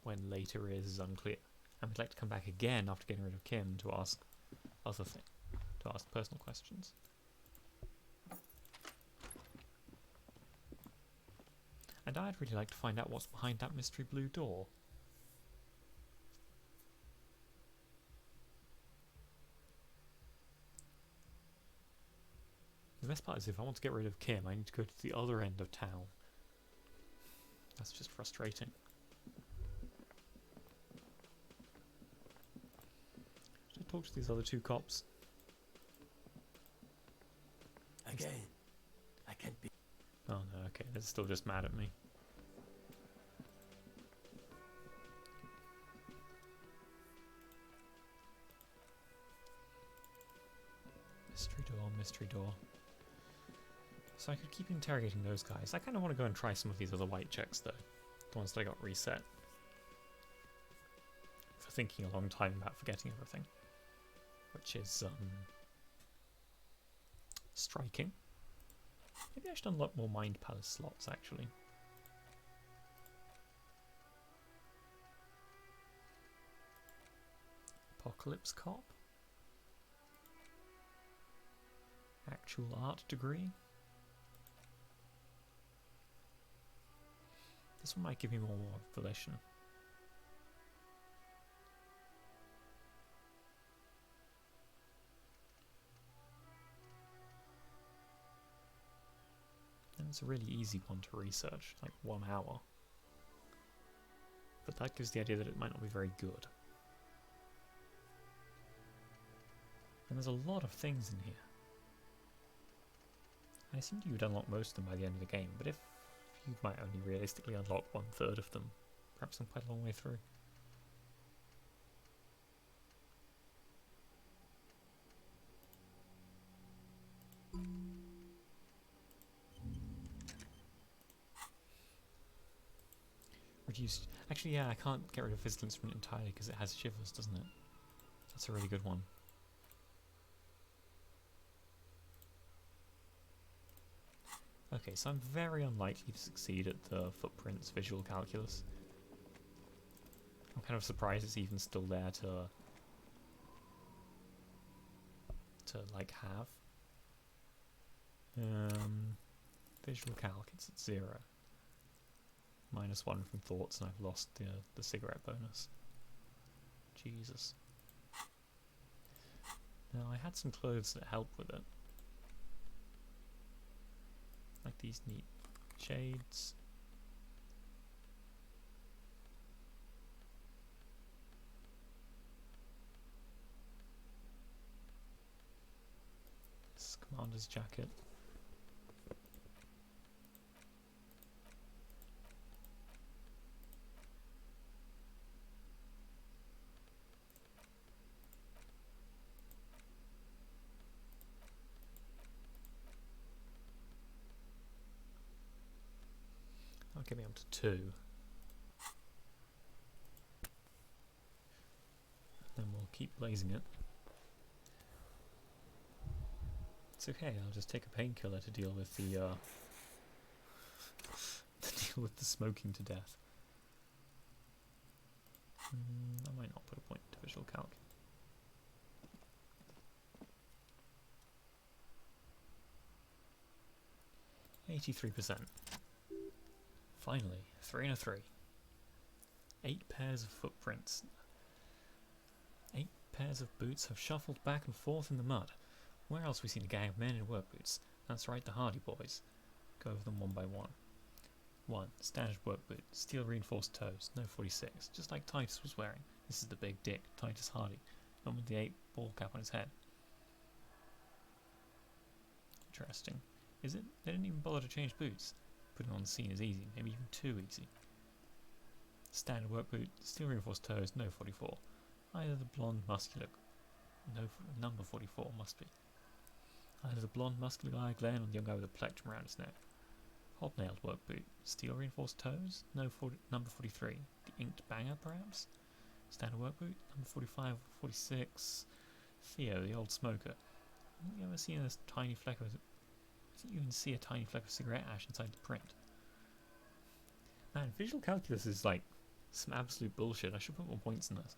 when later is unclear. And we'd like to come back again after getting rid of Kim to ask other things. To ask personal questions. And I'd really like to find out what's behind that mystery blue door. The best part is if I want to get rid of Kim, I need to go to the other end of town. That's just frustrating. Should I talk to these other two cops? Again, I can't be. Oh no, okay, they're still just mad at me. Mystery door, mystery door. So I could keep interrogating those guys. I kind of want to go and try some of these other white checks though. The ones that I got reset. For thinking a long time about forgetting everything. Which is, striking. Maybe I should unlock more Mind Palace slots, actually. Apocalypse Cop. Actual art degree. This one might give me more volition. And it's a really easy one to research, like 1 hour. But that gives the idea that it might not be very good. And there's a lot of things in here. I assumed you would unlock most of them by the end of the game, but if you might only realistically unlock 1/3 of them, perhaps I'm quite a long way through. Reduced. Actually, yeah, I can't get rid of physical instrument entirely because it has shivers, doesn't it? That's a really good one. Okay, so I'm very unlikely to succeed at the footprints visual calculus. I'm kind of surprised it's even still there to like have. Visual calc, it's at 0. -1 from thoughts, and I've lost the cigarette bonus. Jesus. Now, I had some clothes that help with it. Like these neat shades. This commander's jacket. I'll get me up to 2. Then we'll keep blazing it. It's okay, I'll just take a painkiller to deal with the smoking to death. I might not put a point to visual calc. %. Finally, 3 and a 3. 8 pairs of footprints. 8 pairs of boots have shuffled back and forth in the mud. Where else have we seen a gang of men in work boots? That's right, the Hardy Boys. Go over them one by one. 1. Standard work boot. Steel reinforced toes. No 46. Just like Titus was wearing. This is the big dick, Titus Hardy. The one with the 8 ball cap on his head. Interesting. Is it? They didn't even bother to change boots. Putting on the scene is easy, maybe even too easy. Standard work boot, steel reinforced toes, no 44. Either the blonde muscular, number 44 must be. Either the blonde muscular guy, Glenn, or the young guy with a plectrum around his neck. Hobnailed work boot, steel reinforced toes, no number 43. The inked banger, perhaps. Standard work boot, number 45 or 46. Theo, the old smoker. Have you ever seen this tiny fleck of You can see a tiny fleck of cigarette ash inside the print. Man, visual calculus is like some absolute bullshit. I should put more points in this.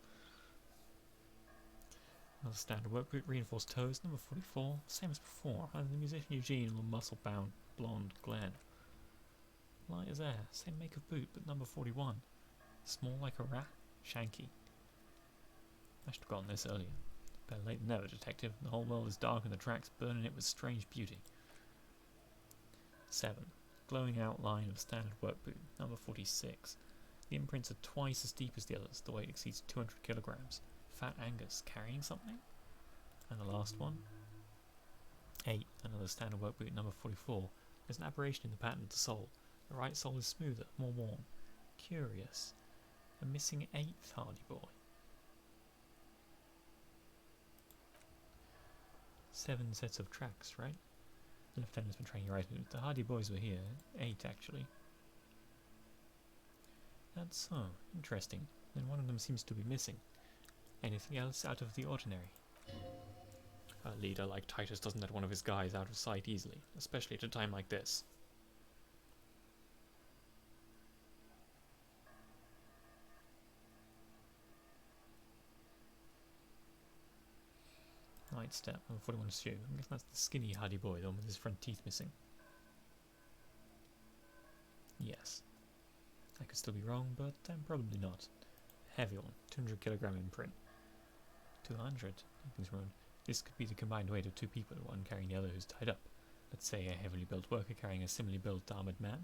Another standard work boot, reinforced toes, number 44, same as before. Either the musician Eugene or muscle-bound blonde Glenn. Light as air, same make of boot, but number 41. Small like a rat, shanky. I should have gotten this earlier. Better late than never, detective. The whole world is dark and the tracks burning it with strange beauty. 7. Glowing outline of standard work boot, number 46. The imprints are twice as deep as the others. The weight exceeds 200 kilograms. Fat Angus, carrying something? And the last one? 8. Another standard work boot, number 44. There's an aberration in the pattern of the sole. The right sole is smoother, more worn. Curious. A missing 8th Hardy Boy. 7 sets of tracks, right? The lieutenant's been training right. The Hardy Boys were here. 8, actually. That's so interesting. Then one of them seems to be missing. Anything else out of the ordinary? A leader like Titus doesn't let one of his guys out of sight easily, especially at a time like this. Right step, number 41 shoe. I guess that's the skinny Hardy Boy, the one with his front teeth missing. Yes. I could still be wrong, but I'm probably not. Heavy one, 200 kilogram imprint. 200? Nothing's wrong. This could be the combined weight of 2 people, one carrying the other who's tied up. Let's say a heavily built worker carrying a similarly built armoured man.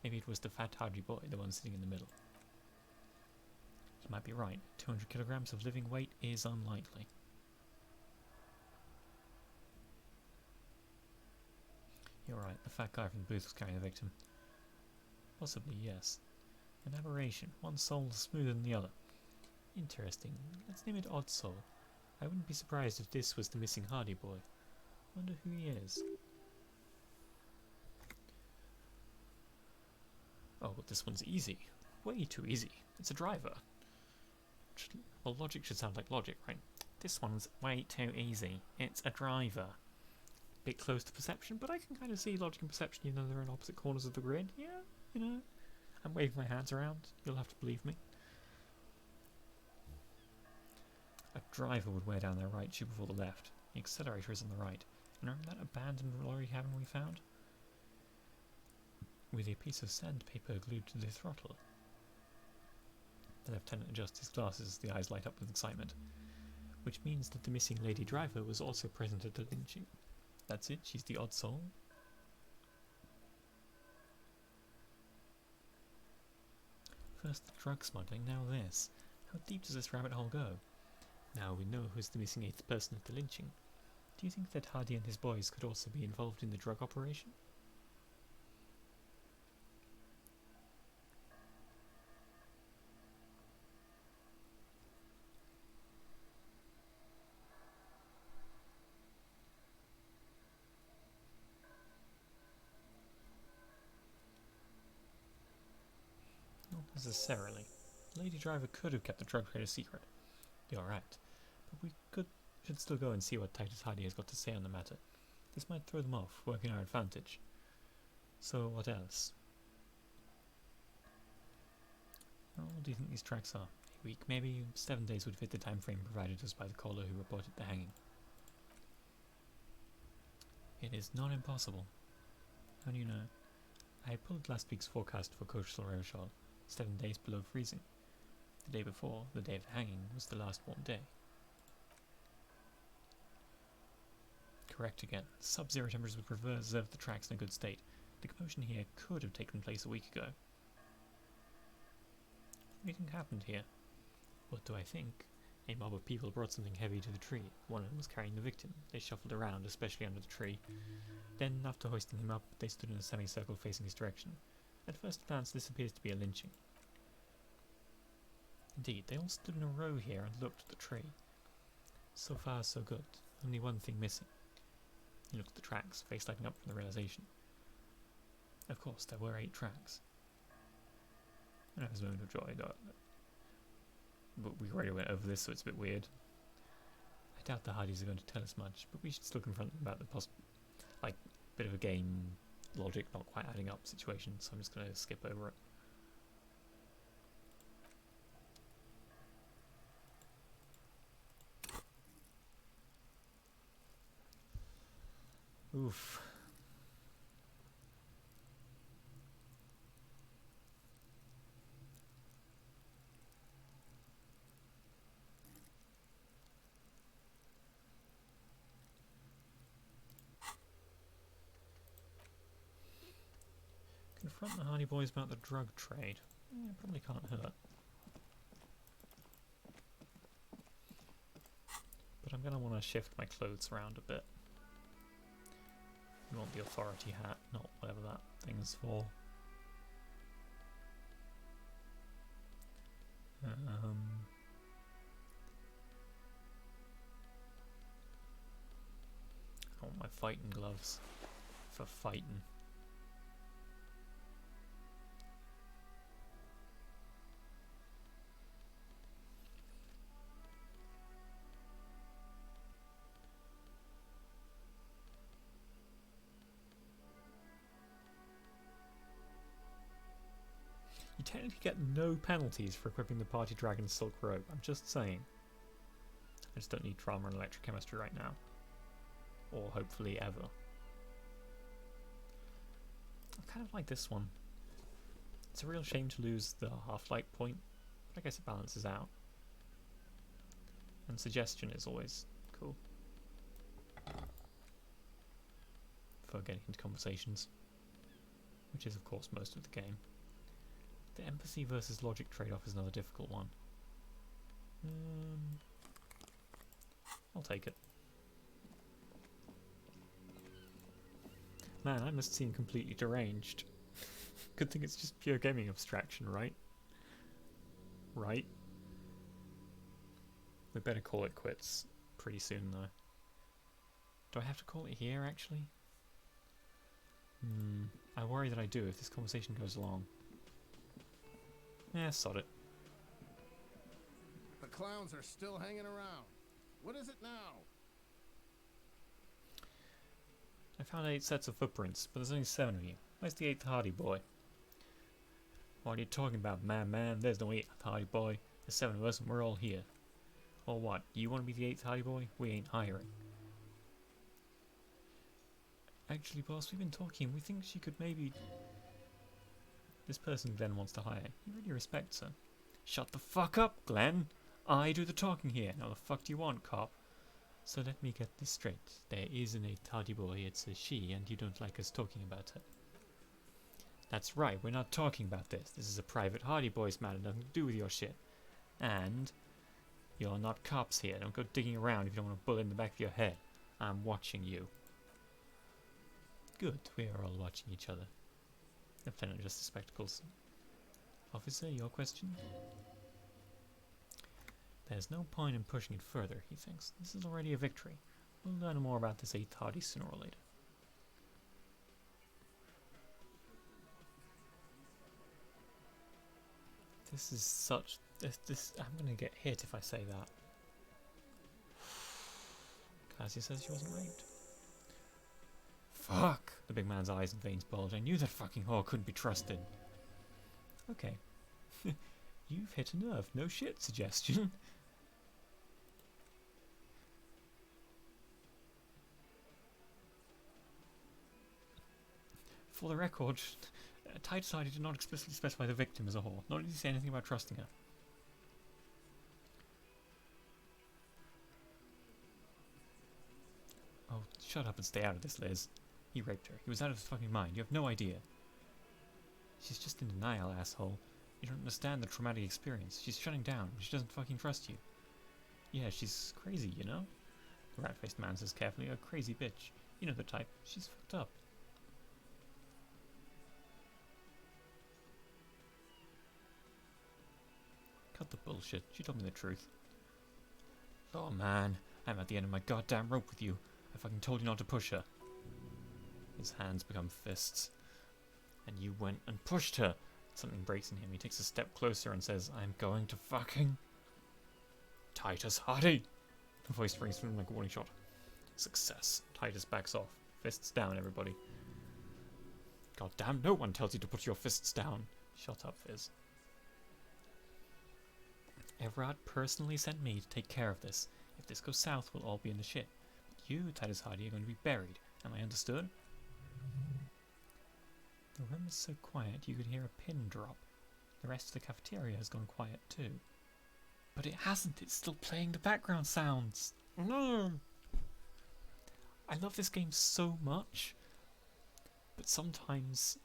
Maybe it was the fat Hardy Boy, the one sitting in the middle. You might be right. 200 kilograms of living weight is unlikely. You're right, the fat guy from the booth was carrying the victim. Possibly, yes. An aberration. One sole is smoother than the other. Interesting. Let's name it Odd Sole. I wouldn't be surprised if this was the missing Hardy Boy. Wonder who he is. Oh, but this one's easy. Way too easy. It's a driver. Well, logic should sound like logic, right? This one's way too easy. It's a driver. Bit close to perception, but I can kind of see logic and perception even though they're in opposite corners of the grid. Yeah, you know. I'm waving my hands around. You'll have to believe me. A driver would wear down their right shoe before the left. The accelerator is on the right. And remember that abandoned lorry cabin we found? With a piece of sandpaper glued to the throttle. The lieutenant adjusts his glasses as the eyes light up with excitement. Which means that the missing lady driver was also present at the lynching. That's it, she's the odd soul. First the drug smuggling, now this. How deep does this rabbit hole go? Now we know who's the missing 8th person at the lynching. Do you think that Hardy and his boys could also be involved in the drug operation? Not necessarily. The lady driver could have kept the drug trade a secret. You're right. But we should still go and see what Titus Hardy has got to say on the matter. This might throw them off, work in our advantage. So what else? How old do you think these tracks are? A week, maybe 7 days would fit the time frame provided us by the caller who reported the hanging. It is not impossible. How do you know? I pulled last week's forecast for coastal Rochelle, 7 days below freezing. The day before, the day of the hanging, was the last warm day. Correct again. Sub-zero temperatures would preserve the tracks in a good state. The commotion here could have taken place a week ago. What do you think happened here? What do I think? A mob of people brought something heavy to the tree. One of them was carrying the victim. They shuffled around, especially under the tree. Then, after hoisting him up, they stood in a semicircle facing his direction. At first glance, this appears to be a lynching. Indeed, they all stood in a row here and looked at the tree. So far, so good. Only one thing missing. He looked at the tracks, face lighting up from the realization. Of course, there were 8 tracks. And I was a moment of joy, but we already went over this, so it's a bit weird. I doubt the Hardys are going to tell us much, but we should still confront them about the bit of a game logic not quite adding up situation, so I'm just going to skip over it. Oof. Confront the Hardy Boys about the drug trade. Probably can't hurt. But I'm going to want to shift my clothes around a bit. I want the authority hat, not whatever that thing's for. I want my fighting gloves for fighting. You technically get no penalties for equipping the Party Dragon's Silk Robe. I'm just saying. I just don't need trauma and electrochemistry right now. Or hopefully ever. I kind of like this one. It's a real shame to lose the half-light point, but I guess it balances out. And suggestion is always cool. For getting into conversations. Which is of course most of the game. The empathy versus logic trade-off is another difficult one. I'll take it. Man, I must seem completely deranged. Good thing it's just pure gaming abstraction, right? Right? We better call it quits pretty soon, though. Do I have to call it here, actually? I worry that I do if this conversation goes long. Yeah, sod it. The clowns are still hanging around. What is it now? I found 8 sets of footprints, but there's only 7 of you. Where's the 8th Hardy Boy? What are you talking about, man? There's no 8th Hardy Boy. There's 7 of us and we're all here. Or what? You want to be the 8th Hardy Boy? We ain't hiring. Actually, boss, we've been talking. We think she could maybe... This person Glenn wants to hire. He really respects her. Shut the fuck up, Glenn! I do the talking here. Now the fuck do you want, cop? So let me get this straight. There is an 8th Hardy Boy, it's a she, and you don't like us talking about her. That's right, we're not talking about this. This is a private Hardy Boys matter, nothing to do with your shit. And you're not cops here. Don't go digging around if you don't want a bullet in the back of your head. I'm watching you. Good, we are all watching each other. Lieutenant Justice Spectacles. Officer, your question? There's no point in pushing it further, he thinks. This is already a victory. We'll learn more about this 8th Hardy sooner or later. This is such... This I'm gonna get hit if I say that. Cassia says she wasn't raped. Fuck! The big man's eyes and veins bulge. I knew that fucking whore couldn't be trusted. Okay. You've hit a nerve. No shit, suggestion. For the record, Ty decided to not explicitly specify the victim as a whore, nor did he say anything about trusting her. Oh, shut up and stay out of this, Liz. He raped her. He was out of his fucking mind. You have no idea. She's just in denial, asshole. You don't understand the traumatic experience. She's shutting down. She doesn't fucking trust you. Yeah, she's crazy, you know? The rat-faced man says carefully, a crazy bitch. You know the type. She's fucked up. Cut the bullshit. She told me the truth. Oh man, I'm at the end of my goddamn rope with you. I fucking told you not to push her. His hands become fists. And you went and pushed her. Something breaks in him. He takes a step closer and says, I'm going to fucking... Titus Hardy! The voice rings from him like a warning shot. Success. Titus backs off. Fists down, everybody. God damn, no one tells you to put your fists down. Shut up, Fizz. Everard personally sent me to take care of this. If this goes south, we'll all be in the shit. But you, Titus Hardy, are going to be buried. Am I understood? The room is so quiet you could hear a pin drop. The rest of the cafeteria has gone quiet too. But it hasn't. It's still playing the background sounds. No! I love this game so much. But sometimes,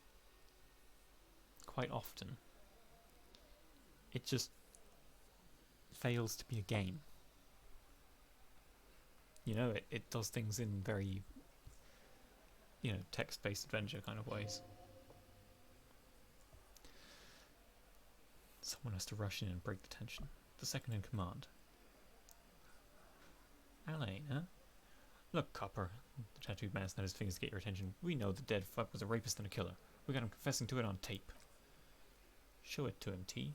quite often, it just fails to be a game. You know, it does things in very, you know, text-based adventure kind of ways. Someone has to rush in and break the tension. The second in command. Elena? Look, Copper. The tattooed man snapped his fingers to get your attention. We know the dead fuck was a rapist and a killer. We got him confessing to it on tape. Show it to him, T.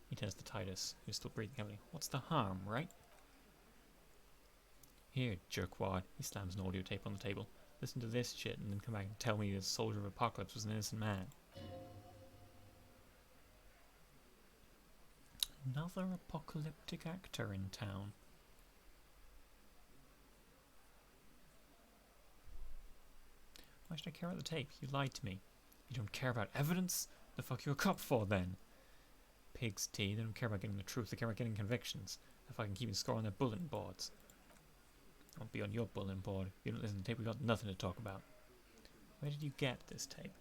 He turns to Titus, who's still breathing heavily. What's the harm, right? Here, jerkwad. He slams an audio tape on the table. Listen to this shit and then come back and tell me the soldier of Apocalypse was an innocent man. Another apocalyptic actor in town. Why should I care about the tape? You lied to me. You don't care about evidence? The fuck you a cop for then? Pigs, T. They don't care about getting the truth. They care about getting convictions. If I can keep a score on their bulletin boards. I won't be on your bulletin board. If you don't listen to the tape, we got nothing to talk about. Where did you get this tape?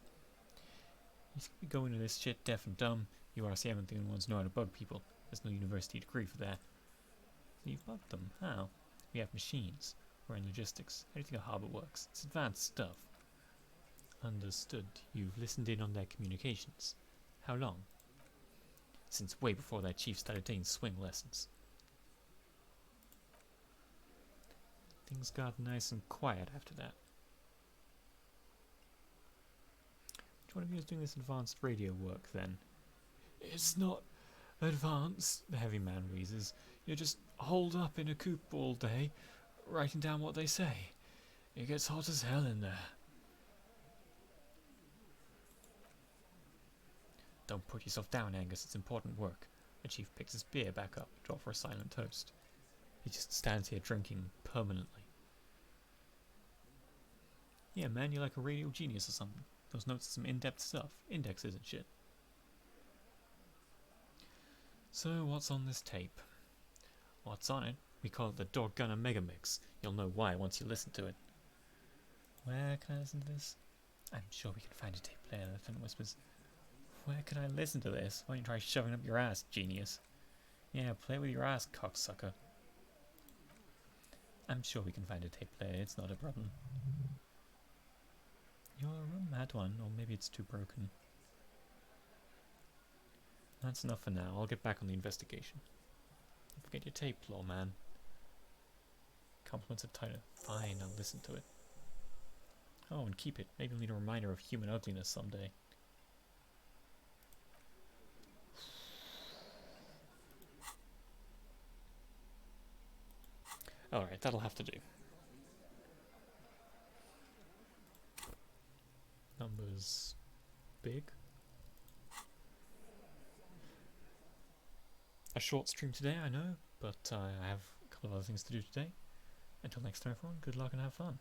You think we go into this shit deaf and dumb? You RCM and the only ones who know how to bug people. There's no university degree for that. So you bugged them. How? We have machines. We're in logistics. How do you think a harbor works? It's advanced stuff. Understood. You've listened in on their communications. How long? Since way before their chief started taking swing lessons. Things got nice and quiet after that. Which one of you is doing this advanced radio work then? It's not advanced, the heavy man wheezes. You just hold up in a coop all day, writing down what they say. It gets hot as hell in there. Don't put yourself down, Angus. It's important work. The chief picks his beer back up to offer a silent toast. He just stands here drinking permanently. Yeah, man, you're like a radio genius or something. Those notes are some in-depth stuff. Indexes and shit. So, what's on this tape? What's on it? We call it the Doggone Mega Mix. You'll know why once you listen to it. Where can I listen to this? I'm sure we can find a tape player, the lieutenant whispers. Where can I listen to this? Why don't you try shoving up your ass, genius? Yeah, play with your ass, cocksucker. I'm sure we can find a tape player, it's not a problem. Your room had one, or maybe it's too broken. That's enough for now, I'll get back on the investigation. Don't forget your tape, lawman. Compliments of Titus. Fine, I'll listen to it. Oh, and keep it. Maybe you'll need a reminder of human ugliness someday. Alright, that'll have to do. Numbers big. A short stream today, I know, but I have a couple of other things to do today. Until next time, everyone, good luck and have fun.